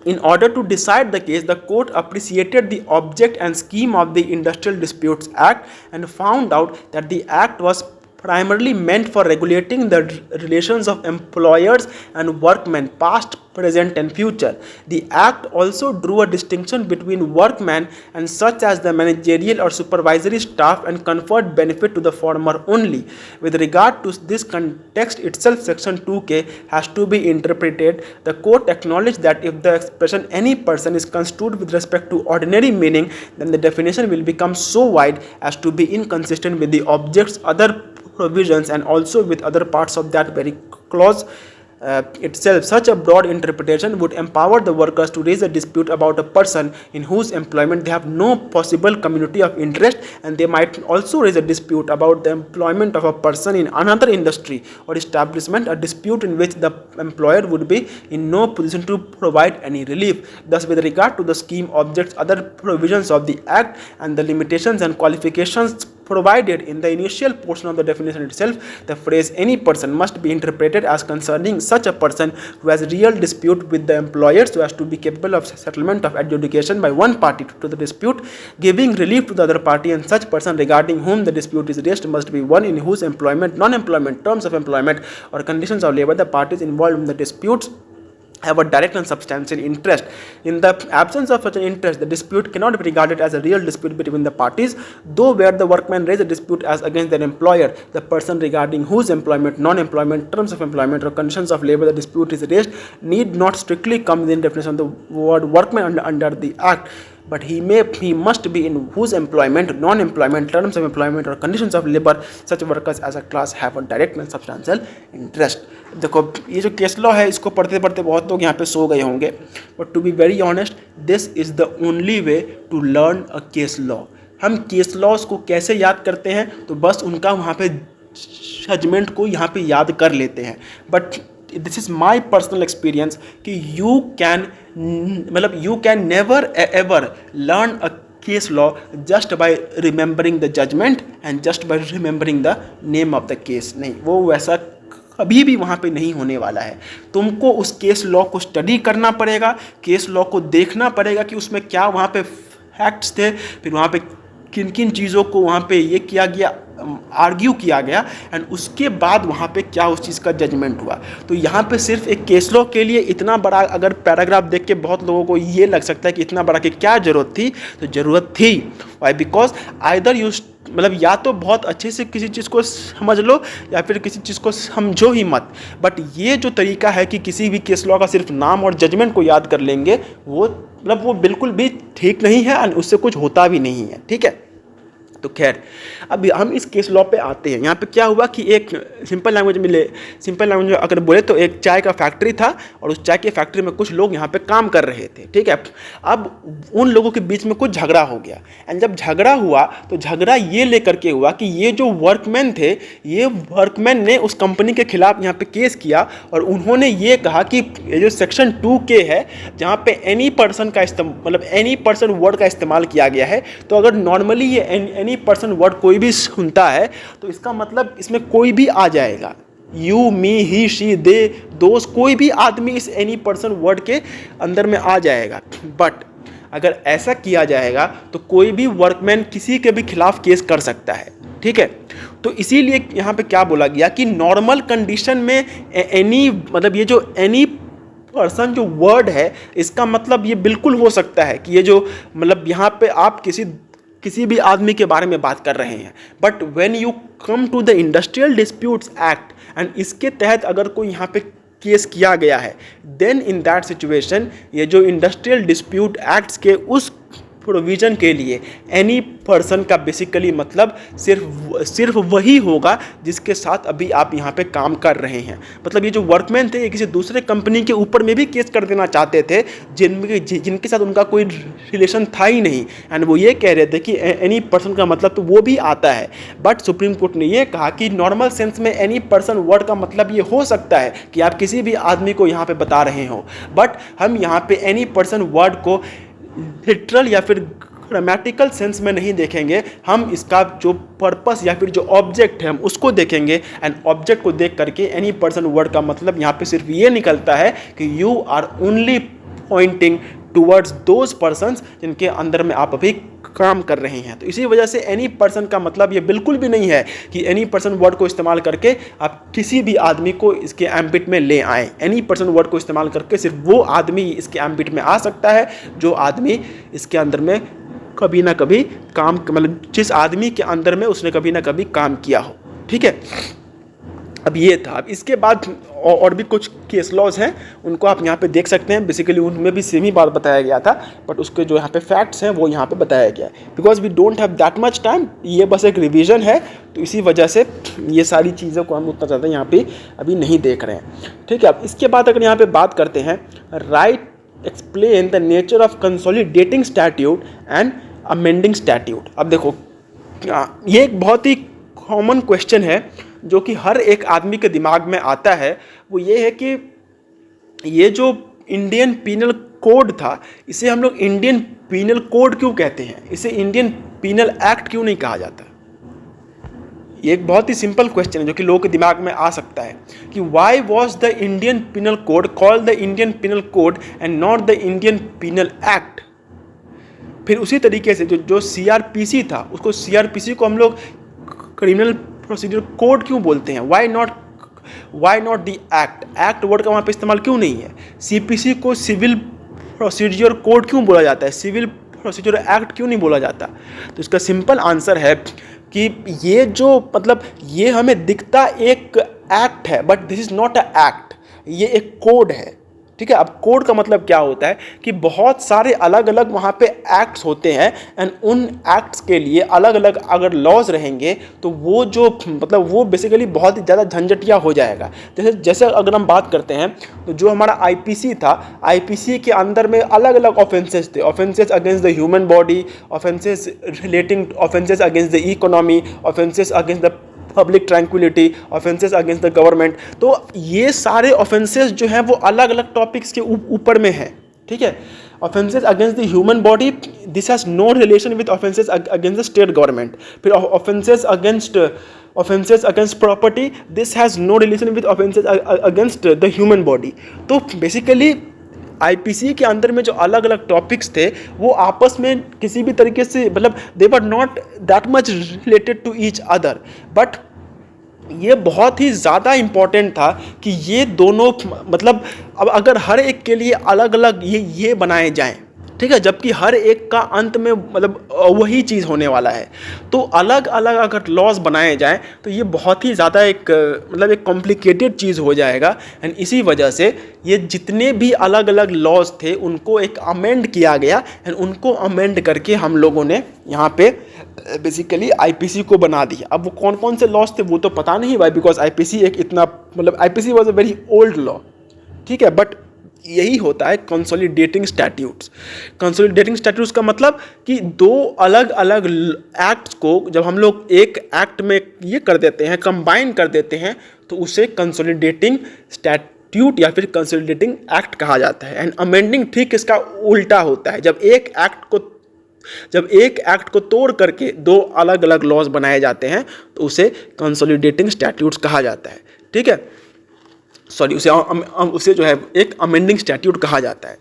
Speaker 1: In order to decide the case, the court appreciated the object and scheme of the Industrial Disputes Act and found out that the act was primarily meant for regulating the relations of employers and workmen, past, present and future. The act also drew a distinction between workmen and such as the managerial or supervisory staff and conferred benefit to the former only. With regard to this context itself, section 2K has to be interpreted. The court acknowledged that if the expression any person is construed with respect to ordinary meaning, then the definition will become so wide as to be inconsistent with the object's other provisions and also with other parts of that very clause itself. Such a broad interpretation would empower the workers to raise a dispute about a person in whose employment they have no possible community of interest, and they might also raise a dispute about the employment of a person in another industry or establishment, a dispute in which the employer would be in no position to provide any relief. Thus, with regard to the scheme, objects, other provisions of the Act and the limitations and qualifications provided in the initial portion of the definition itself, the phrase any person must be interpreted as concerning such a person who has real dispute with the employer so as to be capable of settlement of adjudication by one party to the dispute, giving relief to the other party, and such person regarding whom the dispute is raised must be one in whose employment, non-employment, terms of employment or conditions of labor the parties involved in the disputes have a direct and substantial interest. In the absence of such an interest, the dispute cannot be regarded as a real dispute between the parties, though where the workman raise a dispute as against their employer, the person regarding whose employment, non-employment, terms of employment or conditions of labor the dispute is raised need not strictly come within definition of the word workman under the Act, but he must be in whose employment, non-employment, terms of employment or conditions of labor such workers as a class have a direct and substantial interest. देखो ये जो केस लॉ है इसको पढ़ते पढ़ते बहुत लोग यहाँ पे सो गए होंगे, but to be very honest this is the only way to learn a case law. हम केस लॉज को कैसे याद करते हैं? तो बस उनका वहाँ पे जजमेंट को यहाँ पे याद कर लेते हैं, but this is my personal experience कि you can never ever learn a case law just by remembering the judgment and just by remembering the name of the case। नहीं, वो वैसा कभी भी वहाँ पे नहीं होने वाला है। तुमको उस केस लॉ को स्टडी करना पड़ेगा, केस लॉ को देखना पड़ेगा कि उसमें क्या वहाँ पे फैक्ट्स थे, फिर वहाँ पे किन किन चीज़ों को वहाँ पे ये किया गया, आर्ग्यू किया गया, एंड उसके बाद वहाँ पे क्या उस चीज़ का जजमेंट हुआ। तो यहाँ पे सिर्फ एक केस लॉ के लिए इतना बड़ा अगर पैराग्राफ देख के बहुत लोगों को ये लग सकता है कि इतना बड़ा कि क्या ज़रूरत थी, तो ज़रूरत थी। वाई? बिकॉज आइदर यू मतलब या तो बहुत अच्छे से किसी चीज़ को समझ लो या फिर किसी चीज़ को समझो ही मत, बट ये जो तरीका है कि किसी भी केस लॉ का सिर्फ नाम और जजमेंट को याद कर लेंगे, वो मतलब वो बिल्कुल भी ठीक नहीं है और उससे कुछ होता भी नहीं है। ठीक है,
Speaker 2: तो खैर अब हम इस केस लॉ पे आते हैं। यहाँ पे क्या हुआ कि एक सिंपल लैंग्वेज में अगर बोले तो एक चाय का फैक्ट्री था और उस चाय की फैक्ट्री में कुछ लोग यहाँ पे काम कर रहे थे, ठीक है। अब उन लोगों के बीच में कुछ झगड़ा हो गया, एंड जब झगड़ा हुआ तो झगड़ा ये लेकर के हुआ कि ये जो वर्कमैन थे, ये वर्कमैन ने उस कंपनी के खिलाफ यहाँ पे केस किया और उन्होंने ये कहा कि ये जो सेक्शन 2K है, जहाँ पे एनी पर्सन का मतलब एनी पर्सन वर्ड का इस्तेमाल किया गया है, तो अगर नॉर्मली ये एनी पर्सन वर्ड कोई भी सुनता है तो इसका मतलब इसमें कोई भी आ जाएगा, यू, मी, ही, शी, दे, दोस्त, कोई भी आदमी इस एनी पर्सन वर्ड के अंदर में आ जाएगा। बट अगर ऐसा किया जाएगा तो कोई भी वर्कमैन किसी के भी खिलाफ केस कर सकता है, ठीक है। तो इसीलिए यहाँ पे क्या बोला गया कि नॉर्मल कंडीशन में एनी मतलब ये जो एनी पर्सन जो वर्ड है, इसका मतलब ये बिल्कुल हो सकता है कि ये जो मतलब यहाँ पे आप किसी भी आदमी के बारे में बात कर रहे हैं। But when you come to the industrial disputes act and इसके तहत अगर कोई यहाँ पे केस किया गया है, देन इन दैट सिचुएशन ये जो इंडस्ट्रियल डिस्प्यूट एक्ट्स के उस प्रोविज़न के लिए एनी पर्सन का बेसिकली मतलब सिर्फ वही होगा जिसके साथ अभी आप यहाँ पे काम कर रहे हैं। मतलब ये जो वर्कमैन थे ये किसी दूसरे कंपनी के ऊपर में भी केस कर देना चाहते थे जिनके साथ उनका कोई रिलेशन था ही नहीं, एंड वो ये कह रहे थे कि एनी पर्सन का मतलब तो वो भी आता है। बट सुप्रीम कोर्ट ने ये कहा कि नॉर्मल सेंस में एनी पर्सन वर्ड का मतलब ये हो सकता है कि आप किसी भी आदमी को यहाँ पे बता रहे हो, बट हम यहाँ पे एनी पर्सन वर्ड को लिटरल या फिर ग्रामेटिकल सेंस में नहीं देखेंगे, हम इसका जो पर्पस या फिर जो ऑब्जेक्ट है हम उसको देखेंगे। एंड ऑब्जेक्ट को देख करके एनी पर्सन वर्ड का मतलब यहाँ पे सिर्फ ये निकलता है कि you are only pointing towards those persons जिनके अंदर में आप अभी काम कर रहे हैं। तो इसी वजह से एनी पर्सन का मतलब ये बिल्कुल भी नहीं है कि एनी पर्सन वर्ड को इस्तेमाल करके आप किसी भी आदमी को इसके एम्बिट में ले आएँ। एनी पर्सन वर्ड को इस्तेमाल करके सिर्फ वो आदमी इसके एम्बिट में आ सकता है जो आदमी इसके अंदर में कभी ना कभी काम मतलब जिस आदमी के अंदर में उसने कभी ना कभी काम किया हो, ठीक है। अब ये था। अब इसके बाद और भी कुछ केस लॉज हैं, उनको आप यहाँ पे देख सकते हैं। बेसिकली उनमें भी सेम ही बात बताया गया था, बट उसके जो यहाँ पे फैक्ट्स हैं वो यहाँ पे बताया गया है। Because we don't have that much time, ये बस एक रिवीजन है, तो इसी वजह से ये सारी चीज़ों को हम उतना ज़्यादा यहाँ पे अभी नहीं देख रहे हैं, ठीक है। अब इसके बाद अगर यहाँ पे बात करते हैं, right explain the nature of consolidating statute and amending statute. अब देखो ये एक बहुत ही कॉमन क्वेश्चन है जो कि हर एक आदमी के दिमाग में आता है। वो ये है कि ये जो इंडियन पीनल कोड था, इसे हम लोग इंडियन पीनल कोड क्यों कहते हैं, इसे इंडियन पीनल एक्ट क्यों नहीं कहा जाता। ये एक बहुत ही सिंपल क्वेश्चन है जो कि लोगों के दिमाग में आ सकता है कि why was the Indian penal code called the Indian penal code and not the Indian penal act. फिर उसी तरीके से जो CRPC था, उसको CRPC को हम लोग क्रिमिनल प्रोसीजर कोड क्यों बोलते हैं, why not the act word का वहाँ पे इस्तेमाल क्यों नहीं है। CPC को सिविल प्रोसीजर कोड क्यों बोला जाता है, सिविल प्रोसीजर एक्ट क्यों नहीं बोला जाता। तो इसका सिंपल आंसर है कि ये जो मतलब ये हमें दिखता एक एक्ट है, but this is not a act, ये एक कोड है, ठीक है। अब कोड का मतलब क्या होता है कि बहुत सारे अलग अलग वहाँ पे एक्ट्स होते हैं, एंड उन एक्ट्स के लिए अलग अलग अगर लॉज रहेंगे तो वो जो मतलब वो बेसिकली बहुत ही ज़्यादा झंझटिया हो जाएगा। जैसे अगर हम बात करते हैं तो जो हमारा IPC था, IPC के अंदर में अलग अलग ऑफेंसेस थे, offences against the human body, offences against the economy, offences against the public tranquillity, offences against the government. तो ये सारे ऑफेंसेस जो हैं वो अलग अलग टॉपिक्स के ऊपर में हैं, ठीक है। Offences against the human body, this has no relation with offences against the state government. फिर offences against property, this has no relation with offences against the human body. तो बेसिकली IPC के अंदर में जो अलग अलग टॉपिक्स थे वो आपस में किसी भी तरीके से मतलब they were not that much related to each other, but ये बहुत ही ज़्यादा इम्पॉर्टेंट था कि ये दोनों मतलब अब अगर हर एक के लिए अलग अलग ये बनाए जाएं, ठीक है, जबकि हर एक का अंत में मतलब वही चीज़ होने वाला है। तो अलग अलग अगर लॉज बनाए जाएं तो ये बहुत ही ज़्यादा एक मतलब एक कॉम्प्लिकेटेड चीज़ हो जाएगा। एंड इसी वजह से ये जितने भी अलग अलग लॉज थे उनको एक अमेंड किया गया एंड उनको अमेंड करके हम लोगों ने यहाँ पे बेसिकली आईपीसी को बना दिया। अब वो कौन कौन से लॉज थे वो तो पता नहीं भाई, बिकॉज आईपीसी एक इतना मतलब IPC was a very old law, ठीक है। बट यही होता है कंसोलिडेटिंग स्टैट्यूट्स। कंसोलिडेटिंग स्टैट्यूट्स का मतलब कि दो अलग अलग एक्ट्स को जब हम लोग एक एक्ट में ये कर देते हैं, कंबाइन कर देते हैं, तो उसे कंसोलिडेटिंग स्टैट्यूट या फिर कंसोलिडेटिंग एक्ट कहा जाता है। एंड अमेंडिंग ठीक इसका उल्टा होता है। जब एक एक्ट को तोड़ करके दो अलग अलग लॉज बनाए जाते हैं तो उसे कंसोलिडेटिंग स्टैट्यूट्स कहा जाता है, ठीक है। सॉरी, उसे जो है एक अमेंडिंग स्टैट्यूट कहा जाता है।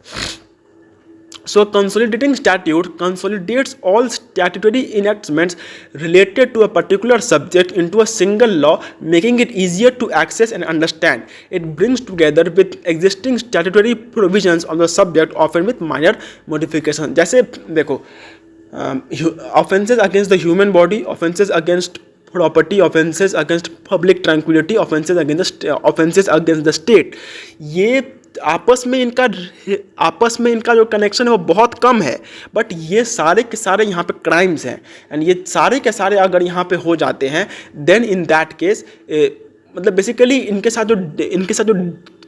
Speaker 2: So consolidating statute consolidates all statutory enactments related to a particular subject into a single law, making it easier to access and understand. It brings together with existing statutory provisions of the subject often with minor modification. जैसे देखो, offences against the human body, offences against property, offences against public tranquillity, offences against the state, ये आपस में इनका जो कनेक्शन है वो बहुत कम है। बट ये सारे के सारे यहाँ पे क्राइम्स हैं एंड ये सारे के सारे अगर यहाँ पे हो जाते हैं देन इन दैट केस मतलब बेसिकली इनके साथ जो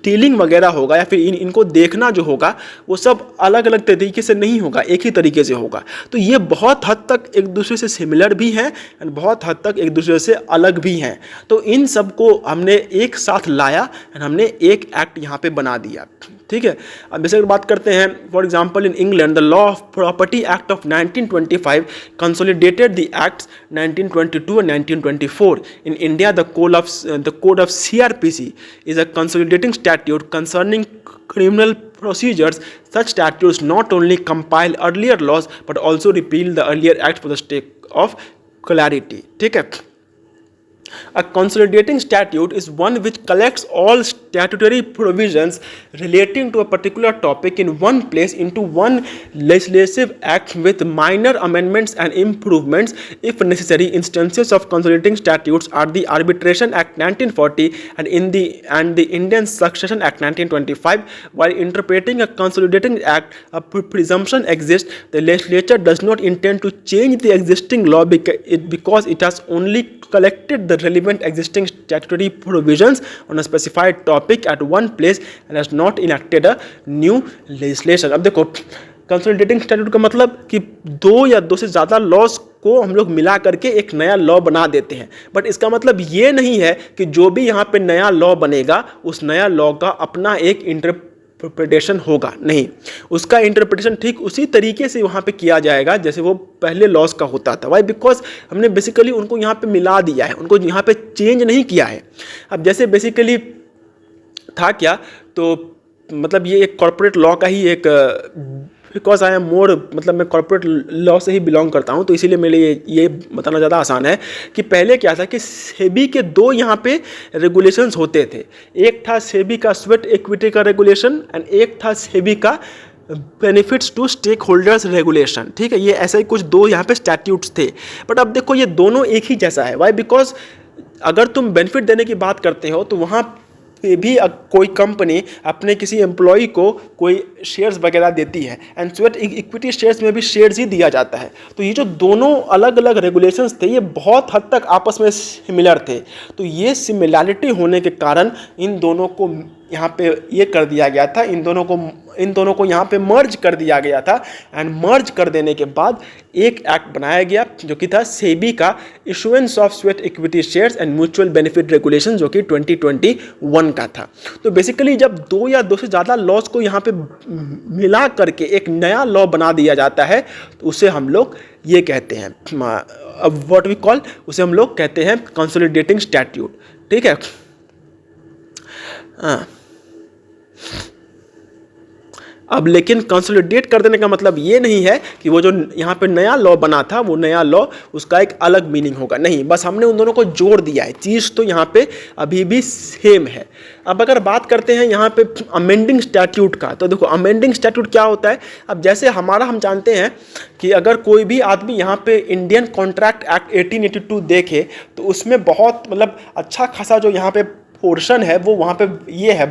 Speaker 2: डीलिंग वगैरह होगा या फिर इनको देखना जो होगा वो सब अलग अलग तरीके से नहीं होगा, एक ही तरीके से होगा। तो ये बहुत हद तक एक दूसरे से सिमिलर भी हैं एंड बहुत हद तक एक दूसरे से अलग भी हैं। तो इन सब को हमने एक साथ लाया एंड हमने एक एक्ट यहाँ पे बना दिया, ठीक है। अब जैसे बात करते हैं, for example in England the law of property act of 1925 consolidated the acts 1922 and 1924. In India, the code of CRPC is a consolidating statute concerning criminal procedures. Such statutes not only compile earlier laws but also repeal the earlier acts for the sake of clarity, ठीक है। A consolidating statute is one which collects all statutory provisions relating to a particular topic in one place into one legislative act with minor amendments and improvements if necessary. Instances of consolidating statutes are the Arbitration Act 1940 and the Indian Succession Act 1925. While interpreting a consolidating act, a presumption exists the legislature does not intend to change the existing law because it has only collected the relevant existing statutory provisions on a specified topic at one place and has not enacted a new legislation. अब देखो, कंसोलिडेटिंग स्टैट्यूट का मतलब कि दो या दो से ज़्यादा लॉज को हम लोग मिला करके एक नया लॉ बना देते हैं। बट इसका मतलब ये नहीं है कि जो भी यहाँ पे नया लॉ बनेगा उस नया लॉ का अपना एक इंटरप्रिटेशन होगा, नहीं, उसका इंटरप्रिटेशन ठीक उसी तरीके से वहाँ पे किया जाएगा जैसे वो पहले लॉज का होता था। वाई? बिकॉज हमने बेसिकली उनको यहाँ पे मिला दिया है, उनको यहाँ पे चेंज नहीं किया है। अब जैसे बेसिकली था क्या, तो मतलब ये एक कॉर्पोरेट लॉ का ही एक, बिकॉज आई एम मोर मतलब मैं कॉर्पोरेट लॉ से ही बिलोंग करता हूँ तो इसीलिए मेरे लिए ये बताना ज़्यादा आसान है कि पहले क्या था कि सेबी के दो यहाँ पे रेगुलेशंस होते थे। एक था सेबी का स्वेट इक्विटी का रेगुलेशन एंड एक था सेबी का benefits to stakeholders regulation, ठीक है। ये ऐसे ही कुछ दो यहाँ पे स्टैट्यूट्स थे। बट अब देखो ये दोनों एक ही जैसा है। वाई? बिकॉज अगर तुम बेनिफिट देने की बात करते हो तो वहाँ पे भी कोई कंपनी अपने किसी एम्प्लॉय को कोई शेयर्स वगैरह देती है एंड स्वेट इक्विटी शेयर्स में भी शेयर्स ही दिया जाता है। तो ये जो दोनों अलग अलग रेगुलेशंस थे ये बहुत हद तक आपस में सिमिलर थे। तो ये सिमिलैरिटी होने के कारण इन दोनों को यहाँ पे ये कर दिया गया था, इन दोनों को यहाँ पे मर्ज कर दिया गया था एंड मर्ज कर देने के बाद एक एक्ट बनाया गया जो कि था सेबी का issuance of sweat equity shares and mutual benefit regulation, जो कि 2021 का था। तो बेसिकली जब दो या दो से ज़्यादा लॉज को यहाँ पे मिला करके एक नया लॉ बना दिया जाता है तो उसे हम लोग ये कहते हैं, अब व्हाट वी कॉल, उसे हम लोग कहते हैं कंसोलिडेटिंग स्टैट्यूट, ठीक है। हाँ, अब लेकिन कंसोलिडेट कर देने का मतलब ये नहीं है कि वो जो यहाँ पे नया लॉ बना था वो नया लॉ उसका एक अलग मीनिंग होगा, नहीं, बस हमने उन दोनों को जोड़ दिया है, चीज़ तो यहाँ पे अभी भी सेम है। अब अगर बात करते हैं यहाँ पे अमेंडिंग स्टैट्यूट का, तो देखो अमेंडिंग स्टैट्यूट क्या होता है। अब जैसे हम जानते हैं कि अगर कोई भी आदमी यहाँ पे इंडियन कॉन्ट्रैक्ट एक्ट 1882 देखे तो उसमें बहुत मतलब अच्छा खासा जो यहाँ पे पोर्शन है वो वहाँ पे ये है,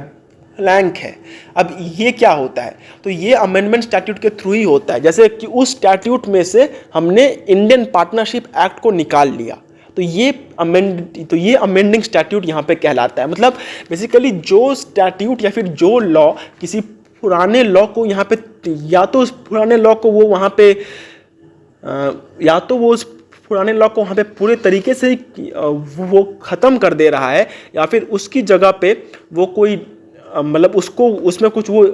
Speaker 2: ब्लैंक है। अब ये क्या होता है, तो ये अमेंडमेंट स्टैट्यूट के थ्रू ही होता है। जैसे कि उस स्टैट्यूट में से हमने इंडियन पार्टनरशिप एक्ट को निकाल लिया, तो ये अमेंडिंग स्टैट्यूट यहाँ पे कहलाता है। मतलब बेसिकली जो स्टैट्यूट या फिर जो लॉ किसी पुराने लॉ को यहाँ पे या तो उस पुराने लॉ को वो वहाँ पे या तो वो उस पुराने लॉ को वहाँ पे पूरे तरीके से वो ख़त्म कर दे रहा है, या फिर उसकी जगह पे वो कोई मतलब उसको उसमें कुछ वो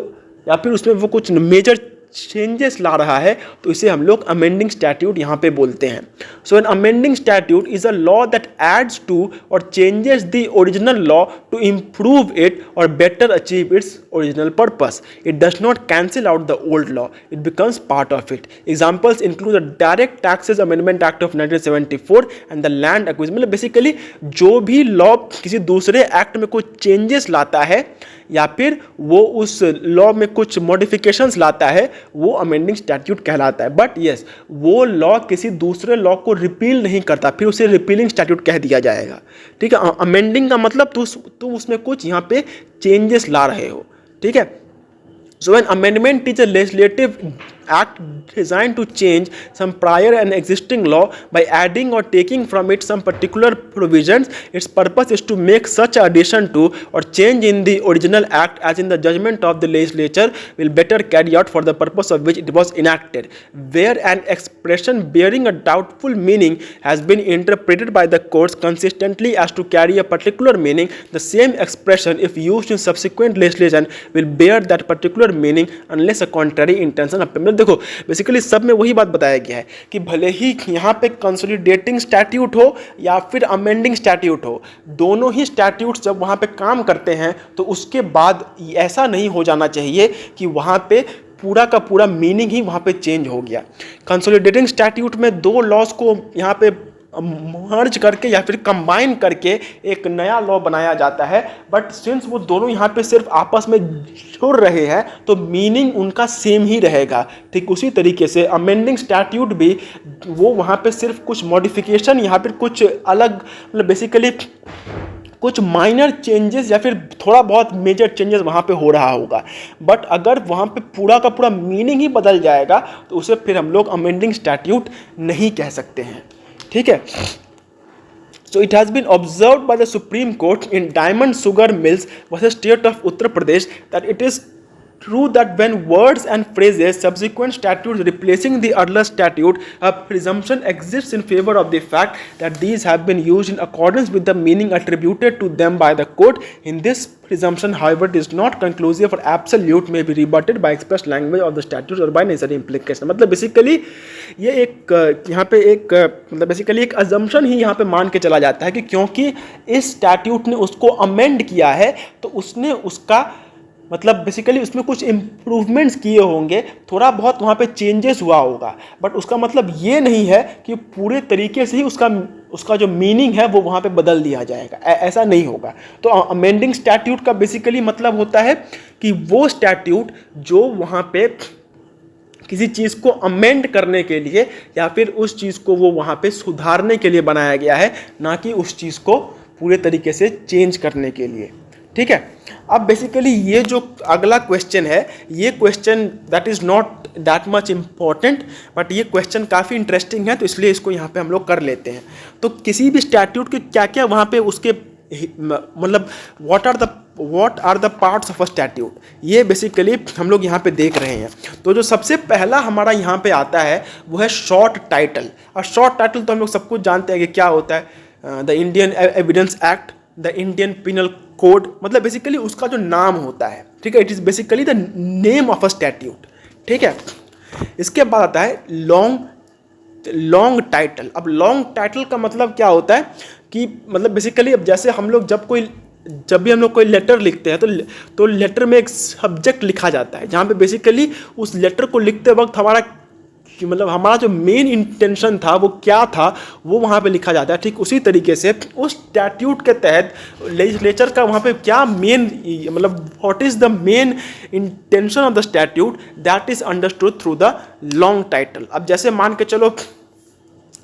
Speaker 2: या फिर उसमें वो कुछ मेजर चेंजेस ला रहा है, तो इसे हम लोग अमेंडिंग स्टैट्यूट यहाँ पे बोलते हैं। So an amending statute is a law that adds to और changes the original law to improve it और better achieve its original purpose. It does not cancel out the old law, it becomes part of it. Examples include the direct taxes amendment act of 1974 and the land acquisition. मतलब बेसिकली जो भी लॉ किसी दूसरे एक्ट में कुछ चेंजेस लाता है या फिर वो उस लॉ में कुछ मॉडिफिकेशंस लाता है, वो अमेंडिंग स्टैट्यूट कहलाता है। बट यस, वो लॉ किसी दूसरे लॉ को रिपील नहीं करता, फिर उसे रिपीलिंग स्टैट्यूट कह दिया जाएगा। ठीक है, अमेंडिंग का मतलब तुम उसमें कुछ यहाँ पे चेंजेस ला रहे हो। ठीक है, so an amendment is a legislative act designed to change some prior and existing law by adding or taking from it some particular provisions. Its purpose is to make such addition to or change in the original act as in the judgment of the legislature will better carry out for the purpose of which it was enacted. Where an expression bearing a doubtful meaning has been interpreted by the courts consistently as to carry a particular meaning, the same expression if used in subsequent legislation will bear that particular meaning unless a contrary intention appears. देखो बेसिकली सब में वही बात बताया गया है कि भले ही यहाँ पे कंसोलिडेटिंग स्टैट्यूट हो या फिर अमेंडिंग स्टैट्यूट हो, दोनों ही स्टैट्यूट्स जब वहाँ पे काम करते हैं तो उसके बाद ऐसा नहीं हो जाना चाहिए कि वहाँ पे पूरा का पूरा मीनिंग ही वहाँ पे चेंज हो गया। कंसोलिडेटिंग स्टैट्यूट में दो लॉज को यहाँ पे मर्ज करके या फिर कंबाइन करके एक नया लॉ बनाया जाता है, बट सिंस वो दोनों यहाँ पे सिर्फ आपस में जुड़ रहे हैं तो मीनिंग उनका सेम ही रहेगा। ठीक उसी तरीके से अमेंडिंग स्टैट्यूट भी वो वहाँ पे सिर्फ कुछ मॉडिफिकेशन या फिर कुछ अलग मतलब बेसिकली कुछ माइनर चेंजेस या फिर थोड़ा बहुत मेजर चेंजेस वहाँ पे हो रहा होगा, बट अगर वहाँ पे पूरा का पूरा मीनिंग ही बदल जाएगा तो उसे फिर हम लोग अमेंडिंग स्टैट्यूट नहीं कह सकते हैं। ठीक है, so it has been observed by the Supreme Court in Diamond Sugar Mills versus State of Uttar Pradesh that it is true that when words and phrases subsequent statutes replacing the earlier statute, a presumption exists in favor of the fact that these have been used in accordance with the meaning attributed to them by the court. In this presumption, however, it is not conclusive or absolute, may be rebutted by express language of the statutes or by necessary implication. मतलब बेसिकली ये एक यहाँ पे एक मतलब बेसिकली एक अजम्पशन ही यहाँ पे मान के चला जाता है कि क्योंकि इस स्टैट्यूट ने उसको अमेंड किया है तो उसने उसका मतलब बेसिकली उसमें कुछ इम्प्रूवमेंट्स किए होंगे, थोड़ा बहुत वहाँ पे चेंजेस हुआ होगा, बट उसका मतलब ये नहीं है कि पूरे तरीके से ही उसका जो मीनिंग है वो वहाँ पे बदल दिया जाएगा, ऐसा नहीं होगा। तो अमेंडिंग स्टैट्यूट का बेसिकली मतलब होता है कि वो स्टैट्यूट जो वहाँ पे किसी चीज़ को अमेंड करने के लिए या फिर उस चीज़ को वो वहाँ पे सुधारने के लिए बनाया गया है, ना कि उस चीज़ को पूरे तरीके से चेंज करने के लिए। ठीक है, अब बेसिकली ये जो अगला क्वेश्चन है, ये question that is not that much important, but ये क्वेश्चन काफ़ी इंटरेस्टिंग है तो इसलिए इसको यहाँ पे हम लोग कर लेते हैं। तो किसी भी स्टैट्यूट के क्या क्या वहाँ पे उसके मतलब what are the parts of a statute, ये बेसिकली हम लोग यहाँ पे देख रहे हैं। तो जो सबसे पहला हमारा यहाँ पे आता है वो है शॉर्ट टाइटल। और शॉर्ट टाइटल तो हम लोग सब कुछ जानते हैं कि क्या होता है, the Indian evidence act, the Indian penal code, मतलब बेसिकली उसका जो नाम होता है। ठीक है, it is basically the name of a statute. ठीक है, इसके बाद आता है लॉन्ग टाइटल। अब लॉन्ग टाइटल का मतलब क्या होता है कि मतलब बेसिकली अब जैसे हम लोग जब कोई जब भी हम लोग कोई लेटर लिखते हैं तो लेटर में एक सब्जेक्ट लिखा जाता है, जहाँ पे बेसिकली उस लेटर को लिखते वक्त हमारा मतलब हमारा जो मेन इंटेंशन था वो क्या था वो वहाँ पे लिखा जाता है। ठीक उसी तरीके से उस स्टैट्यूट के तहत लेजिस्लेचर का वहाँ पे क्या मेन मतलब what is the main intention of the statute, that is understood through the long title. अब जैसे मान के चलो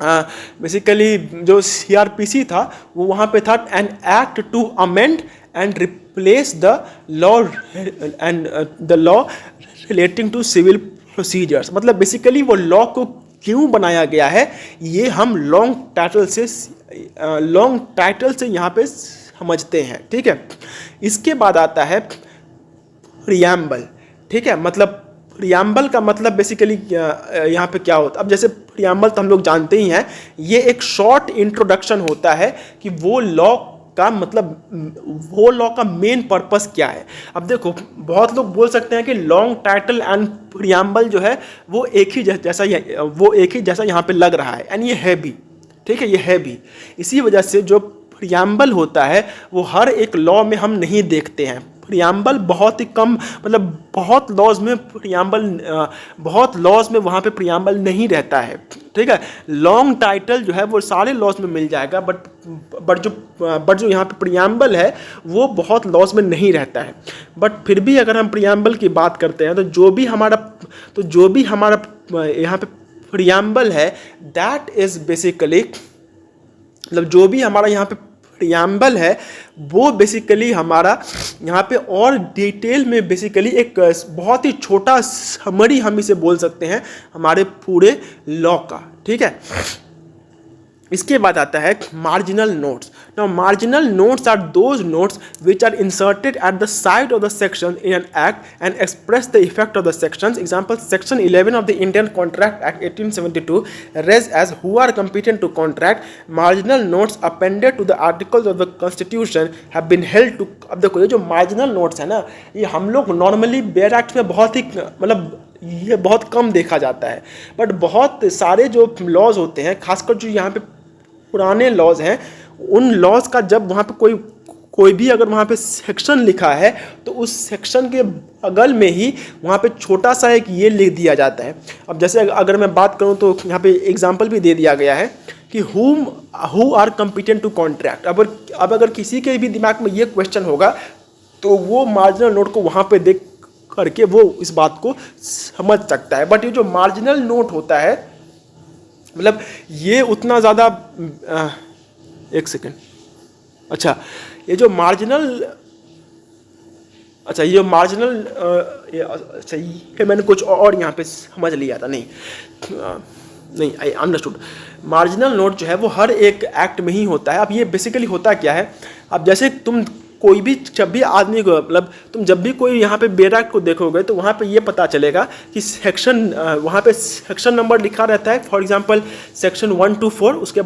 Speaker 2: बेसिकली जो CRPC था वो वहाँ पे था an act to amend and replace the law and the law relating to civil procedures. मतलब बेसिकली वो लॉ को क्यों बनाया गया है ये हम लॉन्ग टाइटल से यहाँ पे समझते हैं। ठीक है, इसके बाद आता है प्रियम्बल। ठीक है, मतलब प्रियम्बल का मतलब बेसिकली यहाँ पे क्या होता है। अब जैसे प्रियम्बल तो हम लोग जानते ही हैं, ये एक शॉर्ट इंट्रोडक्शन होता है कि वो लॉ का मतलब वो लॉ का मेन पर्पस क्या है। अब देखो बहुत लोग बोल सकते हैं कि लॉन्ग टाइटल एंड प्रियम्बल जो है वो एक ही जैसा यहाँ पे लग रहा है, एंड ये है भी। ठीक है, ये है भी। इसी वजह से जो प्रियम्बल होता है वो हर एक लॉ में हम नहीं देखते हैं। प्रियम्बल बहुत ही कम मतलब बहुत लॉज में वहाँ पे प्रियम्बल नहीं रहता है। ठीक है, लॉन्ग टाइटल जो है वो सारे लॉज में मिल जाएगा, बट जो यहाँ पे प्रियम्बल है वो बहुत लॉज में नहीं रहता है। बट फिर भी अगर हम प्रियम्बल की बात करते हैं तो जो भी हमारा यहाँ पे प्रियम्बल है दैट इज़ बेसिकली मतलब जो भी हमारा यहाँ पे प्रियम्बल है वो बेसिकली हमारा यहाँ पे और डिटेल में बेसिकली एक बहुत ही छोटा समरी हम इसे बोल सकते हैं हमारे पूरे लॉ का। ठीक है, इसके बाद आता है marginal notes. Now marginal notes are those notes which are inserted at the side of the section in an act and express the effect of the sections. Example section 11 of the Indian contract act 1872 raise as who are competent to contract। Marginal notes appended to the articles of the constitution have been held to. अब देखो ये जो मार्जिनल नोट्स है ना, ये हम लोग नॉर्मली बेयर एक्ट में बहुत ही मतलब ये बहुत कम देखा जाता है, बट बहुत सारे जो लॉज होते हैं खासकर जो यहाँ पे पुराने लॉज हैं उन लॉज का जब वहाँ पे कोई भी अगर वहाँ पे सेक्शन लिखा है तो उस सेक्शन के बगल में ही वहाँ पे छोटा सा एक ये लिख दिया जाता है। अब जैसे अगर मैं बात करूँ तो यहाँ पे एग्जांपल भी दे दिया गया है कि who are competent to contract. अब अगर किसी के भी दिमाग में ये क्वेश्चन होगा तो वो मार्जिनल नोट को वहाँ पे देख करके वो इस बात को समझ सकता है। बट ये जो मार्जिनल नोट होता है मतलब ये उतना ज़्यादा एक सेकेंड, अच्छा ये जो मार्जिनल अच्छा ये मैंने कुछ और यहाँ पे समझ लिया था। नहीं आई अंडरस्टूड। मार्जिनल नोट जो है वो हर एक एक्ट में ही होता है। अब ये बेसिकली होता क्या है, अब जैसे तुम कोई भी जब भी आदमी को मतलब तुम जब भी कोई यहाँ पे बेयर एक्ट को देखोगे तो वहाँ पे ये पता चलेगा कि सेक्शन वहाँ पे सेक्शन नंबर लिखा रहता है, फॉर एग्जांपल सेक्शन 1 to 4, उसके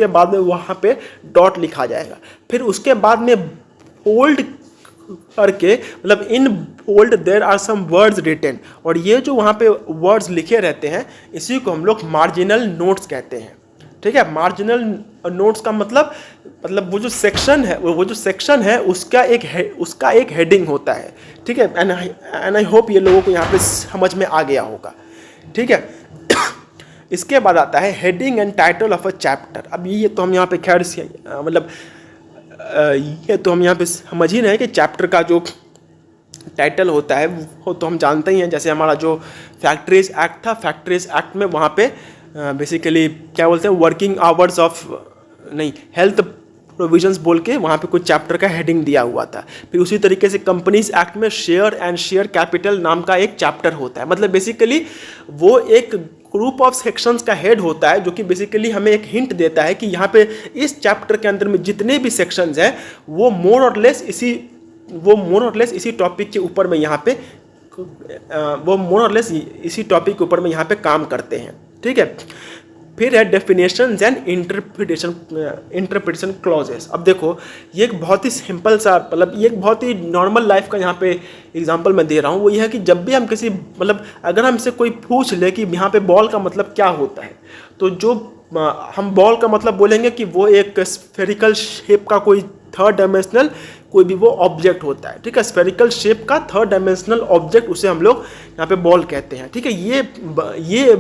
Speaker 2: बाद में वहाँ पे डॉट लिखा जाएगा, फिर उसके बाद में बोल्ड करके मतलब in bold there are some words written, और ये जो वहाँ पे वर्ड्स लिखे रहते हैं इसी को हम लोग मार्जिनल नोट्स कहते हैं। ठीक है, मार्जिनल नोट्स का मतलब वो जो सेक्शन है उसका एक हेडिंग होता है। ठीक है, एंड आई होप ये लोगों को यहाँ पे समझ में आ गया होगा। ठीक है, इसके बाद आता है heading and title of a chapter. अब ये तो हम यहाँ पे खैर मतलब ये तो हम यहाँ पे समझ ही रहे हैं कि चैप्टर का जो टाइटल होता है वो तो हम जानते ही हैं। जैसे हमारा जो फैक्ट्रीज एक्ट था, फैक्ट्रीज एक्ट में वहाँ पे बेसिकली क्या बोलते हैं वर्किंग आवर्स हेल्थ प्रोविजंस बोल के वहाँ पे कुछ चैप्टर का हेडिंग दिया हुआ था। फिर उसी तरीके से कंपनीज एक्ट में शेयर एंड शेयर कैपिटल नाम का एक चैप्टर होता है। मतलब बेसिकली वो एक ग्रुप ऑफ सेक्शंस का हेड होता है जो कि बेसिकली हमें एक हिंट देता है कि यहाँ पे इस चैप्टर के अंदर में जितने भी सेक्शंस हैं वो मोर और लेस इसी टॉपिक के ऊपर में यहाँ पे इसी टॉपिक के ऊपर में यहाँ पे काम करते हैं। ठीक है, फिर है डेफिनेशंस एंड इंटरप्रिटेशन क्लॉजेस। अब देखो ये एक बहुत ही सिंपल सा मतलब ये एक बहुत ही नॉर्मल लाइफ का यहाँ पे एग्जांपल मैं दे रहा हूँ। वो ये है कि जब भी हम किसी मतलब अगर हमसे कोई पूछ ले कि यहाँ पे बॉल का मतलब क्या होता है, तो जो हम बॉल का मतलब बोलेंगे कि वो एक स्फेरिकल शेप का कोई थर्ड डायमेंशनल कोई भी वो ऑब्जेक्ट होता है, ठीक है, स्फेरिकल शेप का थर्ड डायमेंशनल ऑब्जेक्ट, उसे हम लोग यहाँ पे बॉल कहते हैं, ठीक है। ये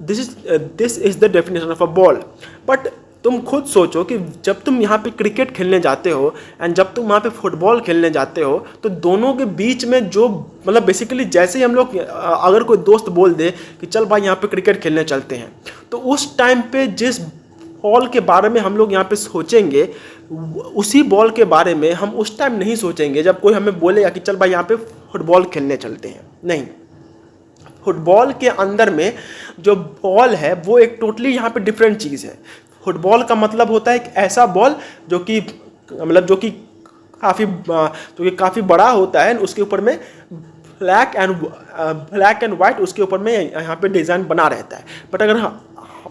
Speaker 2: this is the definition of a ball. But तुम खुद सोचो कि जब तुम यहाँ पे क्रिकेट खेलने जाते हो एंड जब तुम वहाँ पे फुटबॉल खेलने जाते हो, तो दोनों के बीच में जो मतलब बेसिकली जैसे ही हम लोग अगर कोई दोस्त बोल दे कि चल भाई यहाँ पे क्रिकेट खेलने चलते हैं, तो उस टाइम पे जिस बॉल के बारे में हम लोग यहाँ पे सोचेंगे, उसी बॉल के बारे में हम उस टाइम नहीं सोचेंगे जब कोई हमें बोलेगा कि चल भाई यहाँ पे फुटबॉल खेलने चलते हैं। नहीं, फुटबॉल के अंदर में जो बॉल है वो एक टोटली यहाँ पे डिफरेंट चीज़ है। फुटबॉल का मतलब होता है एक ऐसा बॉल जो कि मतलब जो कि काफ़ी बड़ा होता है, उसके ऊपर में ब्लैक एंड वाइट उसके ऊपर में यहाँ पे डिज़ाइन बना रहता है।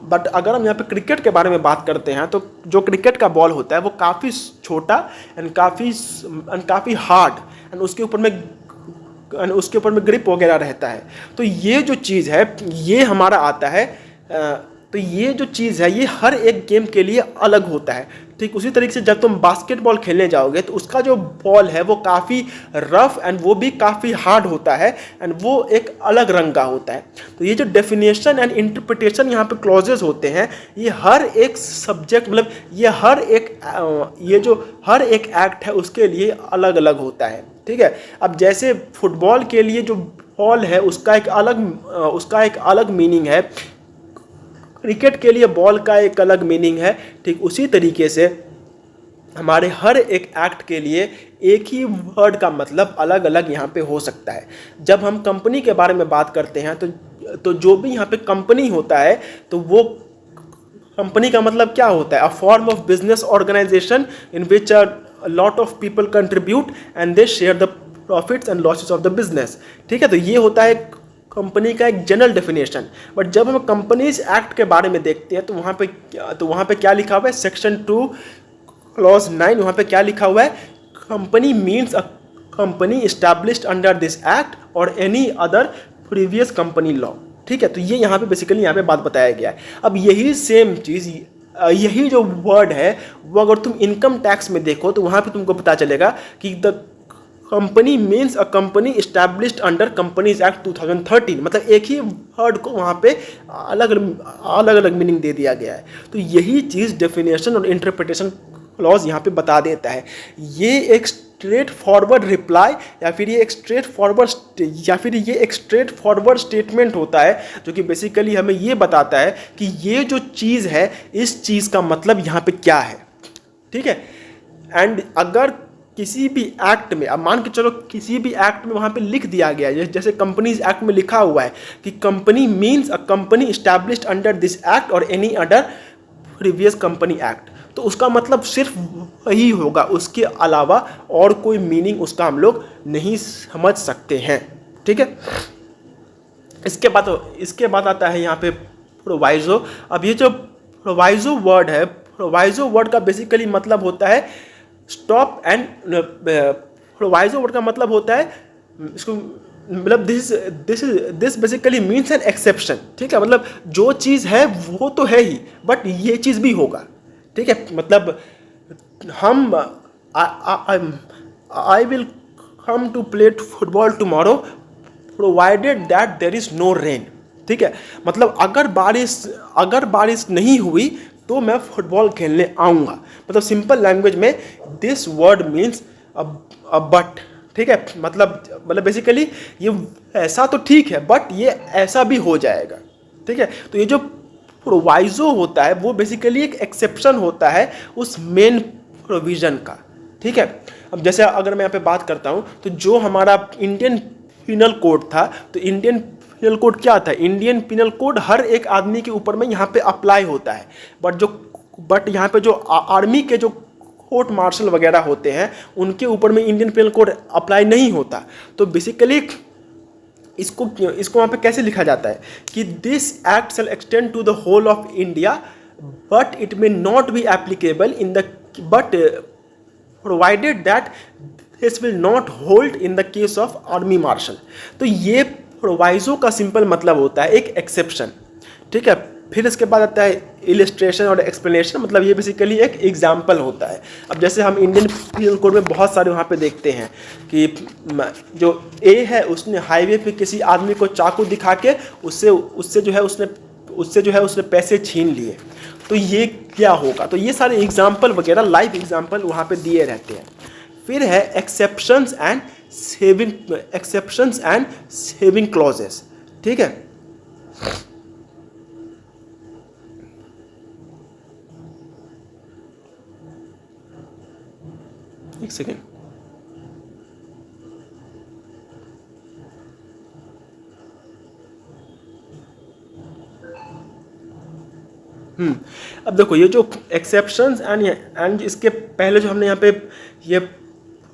Speaker 2: बट अगर हम यहाँ पे क्रिकेट के बारे में बात करते हैं, तो जो क्रिकेट का बॉल होता है वो काफ़ी छोटा एंड काफ़ी हार्ड एंड उसके ऊपर में ग्रिप वगैरह रहता है। तो ये जो चीज़ है ये हमारा आता है, तो ये जो चीज़ है ये हर एक गेम के लिए अलग होता है। ठीक उसी तरीके से जब तुम बास्केटबॉल खेलने जाओगे तो उसका जो बॉल है वो काफ़ी रफ एंड वो भी काफ़ी हार्ड होता है एंड वो एक अलग रंग का होता है। तो ये जो डेफिनेशन एंड इंटरप्रिटेशन यहाँ पे क्लॉजेस होते हैं, ये हर एक सब्जेक्ट मतलब ये जो हर एक एक्ट है उसके लिए अलग अलग होता है। ठीक है, अब जैसे फुटबॉल के लिए जो बॉल है उसका एक अलग मीनिंग है, क्रिकेट के लिए बॉल का एक अलग मीनिंग है। ठीक उसी तरीके से हमारे हर एक एक्ट के लिए एक ही वर्ड का मतलब अलग अलग यहाँ पे हो सकता है। जब हम कंपनी के बारे में बात करते हैं तो जो भी यहाँ पे कंपनी होता है तो वो कंपनी का मतलब क्या होता है? A form of business organisation in which a lot of people contribute and they share the profits and losses of the business. ठीक है, तो ये होता है कंपनी का एक जनरल डेफिनेशन। बट जब हम कंपनीज एक्ट के बारे में देखते हैं तो वहाँ पे क्या लिखा हुआ है? सेक्शन 2 क्लॉज 9 वहाँ पे क्या लिखा हुआ है? Company means a company established under this act और any other previous company law. ठीक है, तो ये यहाँ पे बेसिकली यहाँ पे बात बताया गया है। अब यही सेम चीज़, यही जो वर्ड है वो अगर तुम इनकम टैक्स में देखो तो वहाँ पे तुमको पता चलेगा कि the company means a company established under companies act 2013। मतलब एक ही वर्ड को वहाँ पे अलग अलग मीनिंग दे दिया गया है। तो यही चीज़ डेफिनेशन और इंटरप्रिटेशन क्लॉज यहाँ पे बता देता है। ये एक स्ट्रेट फॉरवर्ड रिप्लाई या फिर ये एक स्ट्रेट फॉरवर्ड स्टेटमेंट होता है जो कि बेसिकली हमें ये बताता है कि ये जो चीज़ है इस चीज़ का मतलब यहाँ पे क्या है। ठीक है, एंड अगर किसी भी एक्ट में, अब मान के चलो किसी भी एक्ट में वहाँ पे लिख दिया गया है, जैसे कंपनीज एक्ट में लिखा हुआ है कि company means a company established under this act और any other previous company act, तो उसका मतलब सिर्फ वही होगा, उसके अलावा और कोई मीनिंग उसका हम लोग नहीं समझ सकते हैं। ठीक है, इसके बाद आता है यहाँ पे प्रोवाइजो। अब ये जो प्रोवाइजो वर्ड है, प्रोवाइजो वर्ड का बेसिकली मतलब होता है स्टॉप एंड प्रोवाइजो वर्ड का मतलब होता है इसको मतलब this basically means an exception. ठीक है, मतलब जो चीज़ है वो तो है ही बट ये चीज़ भी होगा। ठीक है, मतलब हम I will come to play football tomorrow provided that there is no rain. ठीक है, मतलब अगर बारिश नहीं हुई तो मैं फुटबॉल खेलने आऊँगा। मतलब सिंपल लैंग्वेज में this word means a but. ठीक है, मतलब बेसिकली ये ऐसा तो ठीक है बट ये ऐसा भी हो जाएगा। ठीक है, तो ये जो प्रोवाइजो होता है वो बेसिकली एक एक्सेप्शन होता है उस मेन प्रोविज़न का। ठीक है, अब जैसे अगर मैं यहाँ पे बात करता हूँ तो जो हमारा इंडियन पिनल कोड था, तो इंडियन पिनल कोड क्या था? इंडियन पिनल कोड हर एक आदमी के ऊपर में यहाँ पे अप्लाई होता है, बट यहाँ पे जो आर्मी के जो कोर्ट मार्शल वगैरह होते हैं उनके ऊपर में इंडियन पिनल कोड अप्लाई नहीं होता। तो बेसिकली इसको वहाँ पे कैसे लिखा जाता है कि this act shall extend to the whole of India but it may not be applicable in the but provided that this will not hold in the case of army martial. तो ये प्रोवाइजो का सिंपल मतलब होता है एक एक्सेप्शन। ठीक है, फिर इसके बाद आता है इलिस्ट्रेशन और एक्सप्लेनेशन, मतलब ये बेसिकली एक एग्जाम्पल होता है। अब जैसे हम इंडियन पीनल कोड में बहुत सारे वहाँ पे देखते हैं कि जो ए है उसने हाईवे पे किसी आदमी को चाकू दिखा के उससे जो है उसने पैसे छीन लिए, तो ये क्या होगा। तो ये सारे एग्जाम्पल वगैरह लाइव एग्जाम्पल वहाँ पे दिए रहते हैं। फिर है एक्सेप्शंस एंड सेविंग क्लॉजेस, ठीक है। एक सेकेंड, अब देखो ये जो एक्सेप्शंस एंड इसके पहले जो हमने यहाँ पे ये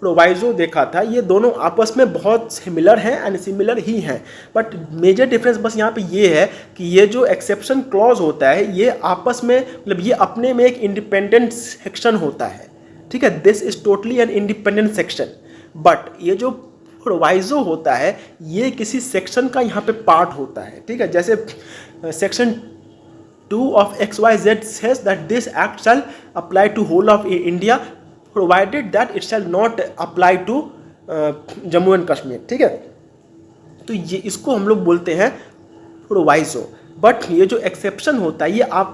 Speaker 2: प्रोवाइजो देखा था, ये दोनों आपस में बहुत सिमिलर हैं एंड सिमिलर ही हैं, बट मेजर डिफरेंस बस यहाँ पे ये है कि ये जो एक्सेप्शन क्लॉज होता है ये आपस में मतलब ये अपने में एक इंडिपेंडेंट सेक्शन होता है, ठीक है। This is totally an independent section, but ये जो प्रोवाइजो होता है ये किसी सेक्शन का यहाँ पे पार्ट होता है, ठीक है। जैसे section 2 of XYZ says that this act shall apply to whole of India provided that it shall not apply to Jammu and Kashmir, ठीक है। तो ये इसको हम लोग बोलते हैं प्रोवाइजो, बट ये जो एक्सेप्शन होता है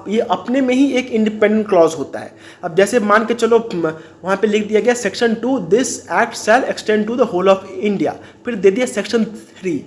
Speaker 2: ये अपने में ही एक इंडिपेंडेंट क्लॉज होता है। अब जैसे मान के चलो वहाँ पे लिख दिया गया section 2 this act shall extend to the whole of India, फिर दे दिया सेक्शन 3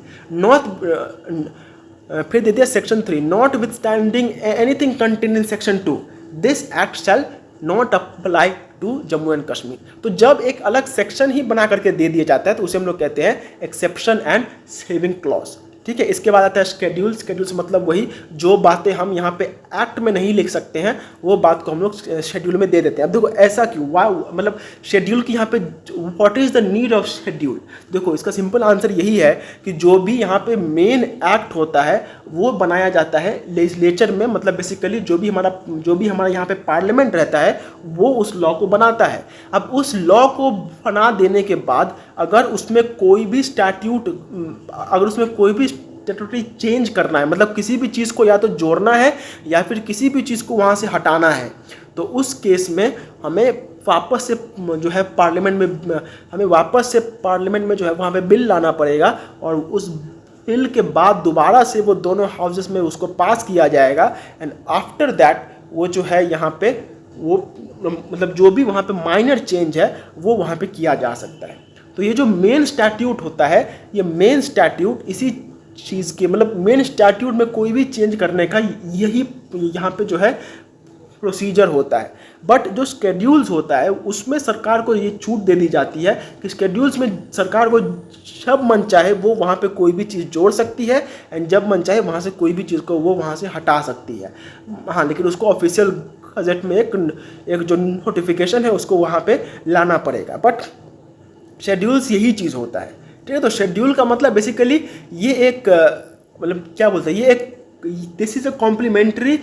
Speaker 2: फिर दे दिया section 3 notwithstanding anything contain in section 2 this act shall not apply to Jammu and Kashmir. तो जब एक अलग सेक्शन ही बना करके दे दिया जाता है तो उसे हम लोग कहते हैं एक्सेप्शन एंड सेविंग क्लॉज, ठीक है। इसके बाद आता है शेड्यूल। शेड्यूल से मतलब वही जो बातें हम यहाँ पे एक्ट में नहीं लिख सकते हैं वो बात को हम लोग शेड्यूल में दे देते हैं। अब देखो ऐसा क्यों, वाह, मतलब शेड्यूल की यहाँ पे what is the need of schedule. देखो इसका सिंपल आंसर यही है कि जो भी यहाँ पे मेन एक्ट होता है वो बनाया जाता है लेजिस्लेचर में, मतलब बेसिकली जो भी हमारा यहाँ पे पार्लियामेंट रहता है वो उस लॉ को बनाता है। अब उस लॉ को बना देने के बाद अगर उसमें कोई भी स्टैट्यूटरी चेंज करना है, मतलब किसी भी चीज़ को या तो जोड़ना है या फिर किसी भी चीज़ को वहाँ से हटाना है, तो उस केस में हमें वापस से जो है पार्लियामेंट में जो है वहाँ पे बिल लाना पड़ेगा और उस बिल के बाद दोबारा से वो दोनों हाउसेस में उसको पास किया जाएगा एंड आफ्टर दैट वो जो है यहाँ पे वो मतलब जो भी वहाँ पे माइनर चेंज है वो वहाँ पे किया जा सकता है। तो ये जो मेन स्टैट्यूट होता है ये मेन स्टैट्यूट इसी चीज़ के मतलब मेन स्टैट्यूट में कोई भी चेंज करने का यही यहाँ पे जो है प्रोसीजर होता है। बट जो स्केड्यूल्स होता है उसमें सरकार को ये छूट दे दी जाती है कि स्केड्यूल्स में सरकार को जब मन चाहे वो वहाँ पे कोई भी चीज़ जोड़ सकती है एंड जब मन चाहे वहाँ से कोई भी चीज़ को वो वहाँ से हटा सकती है। हाँ, लेकिन उसको ऑफिशियल गज़ेट में एक जो नोटिफिकेशन है उसको वहाँ पे लाना पड़ेगा। बट शेड्यूल्स यही चीज़ होता है, ठीक है। तो शेड्यूल का मतलब बेसिकली ये एक मतलब क्या बोलते हैं, ये एक this is a complementary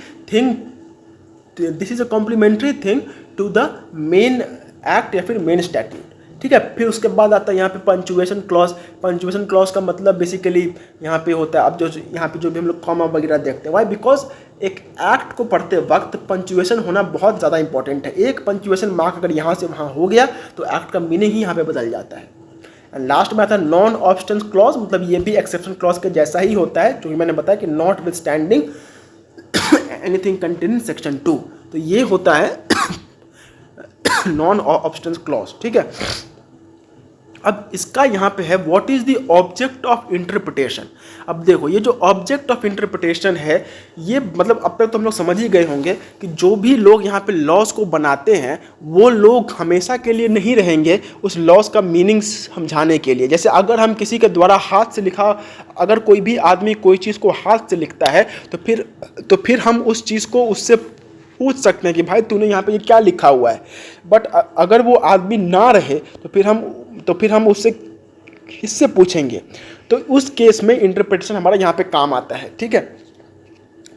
Speaker 2: thing to the main act या फिर मेन स्टैट्यूट, ठीक है। फिर उसके बाद आता है यहाँ पे पंचुएशन क्लॉज। पंचुएशन क्लॉज का मतलब बेसिकली यहाँ पे होता है, अब जो यहाँ पे जो भी हम लोग कॉमा वगैरह देखते हैं, वाई बिकॉज एक एक्ट को पढ़ते वक्त पंचुएशन होना बहुत ज़्यादा इंपॉर्टेंट है। एक पंचुएशन मार्क अगर यहाँ से वहाँ हो गया तो एक्ट का मीनिंग ही यहाँ पे बदल जाता है। एंड लास्ट में आता है नॉन ऑब्स्टेंस क्लॉज, मतलब ये भी एक्सेप्शन क्लॉज के जैसा ही होता है, जो कि मैंने बताया कि not with standing anything contain in section 2, तो ये होता है नॉन ऑब्स्टेंस क्लॉज, ठीक है। अब इसका यहाँ पे है what is the object of interpretation. अब देखो ये जो ऑब्जेक्ट ऑफ इंटरप्रिटेशन है ये मतलब अब तक तो हम लोग समझ ही गए होंगे कि जो भी लोग यहाँ पे लॉज को बनाते हैं वो लोग हमेशा के लिए नहीं रहेंगे उस लॉज का मीनिंग समझाने के लिए। जैसे अगर हम किसी के द्वारा हाथ से लिखा, अगर कोई भी आदमी कोई चीज़ को हाथ से लिखता है तो फिर हम उस चीज़ को उससे पूछ सकते हैं कि भाई तूने यहाँ पे ये क्या लिखा हुआ है। बट अगर वो आदमी ना रहे तो फिर हम उससे किससे पूछेंगे, तो उस केस में इंटरप्रिटेशन हमारा यहाँ पे काम आता है, ठीक है।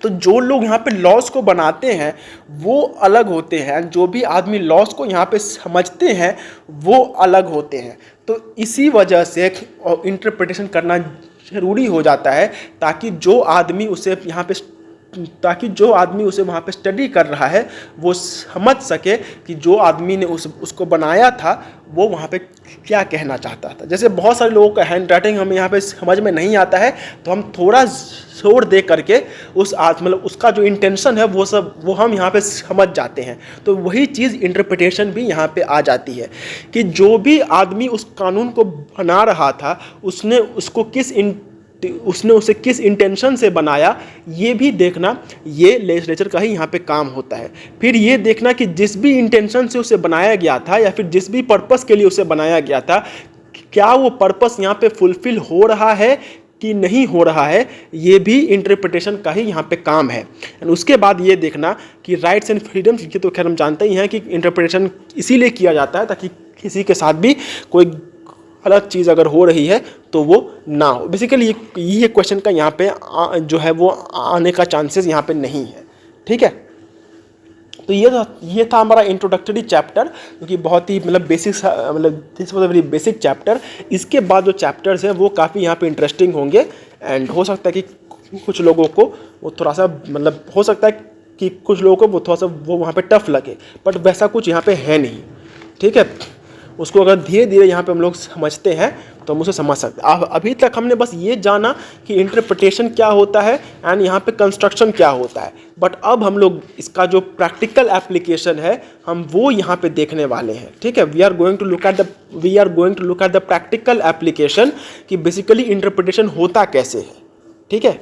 Speaker 2: तो जो लोग यहाँ पे लॉज को बनाते हैं वो अलग होते हैं, जो भी आदमी लॉज को यहाँ पे समझते हैं वो अलग होते हैं। तो इसी वजह से इंटरप्रिटेशन करना ज़रूरी हो जाता है ताकि जो आदमी उसे यहाँ पे ताकि जो आदमी उसे वहाँ पे स्टडी कर रहा है वो समझ सके कि जो आदमी ने उसको बनाया था वो वहाँ पे क्या कहना चाहता था। जैसे बहुत सारे लोगों का हैंड राइटिंग हमें यहाँ पे समझ में नहीं आता है, तो हम थोड़ा जोर दे करके मतलब उसका जो इंटेंशन है वो हम यहाँ पे समझ जाते हैं। तो वही चीज़ इंटरप्रिटेशन भी यहाँ पे आ जाती है कि जो भी आदमी उस कानून को बना रहा था उसने उसे किस इंटेंशन से बनाया, ये भी देखना ये लेजिस्लेचर का ही यहाँ पे काम होता है। फिर ये देखना कि जिस भी इंटेंशन से उसे बनाया गया था या फिर जिस भी पर्पस के लिए उसे बनाया गया था, क्या वो पर्पस यहाँ पे फुलफिल हो रहा है कि नहीं हो रहा है, ये भी इंटरप्रिटेशन का ही यहाँ पे काम है। एंड उसके बाद ये देखना कि राइट्स एंड फ्रीडम्स, ये तो खैर हम जानते ही हैं कि इंटरप्रिटेशन इसीलिए किया जाता है ताकि किसी के साथ भी कोई अलग चीज़ अगर हो रही है तो वो ना हो। बेसिकली ये क्वेश्चन का यहाँ पे जो है वो आने का चांसेस यहाँ पे नहीं है। ठीक है, तो ये था हमारा इंट्रोडक्टरी चैप्टर, जो कि बहुत ही मतलब this was a very basic chapter. इसके बाद जो चैप्टर्स हैं वो काफ़ी यहाँ पे इंटरेस्टिंग होंगे एंड हो सकता है कि कुछ लोगों को वो थोड़ा सा हो सकता है कि कुछ लोगों को वो थोड़ा सा वहाँ पे टफ लगे, बट वैसा कुछ यहाँ पे है नहीं। ठीक है, उसको अगर धीरे धीरे यहाँ पे हम लोग समझते हैं तो हम उसे समझ सकते हैं। अभी तक हमने बस ये जाना कि इंटरप्रिटेशन क्या होता है एंड यहाँ पे कंस्ट्रक्शन क्या होता है, बट अब हम लोग इसका जो प्रैक्टिकल एप्लीकेशन है हम वो यहाँ पे देखने वाले हैं। ठीक है, we are going to look at the practical application कि बेसिकली इंटरप्रिटेशन होता कैसे है। ठीक है।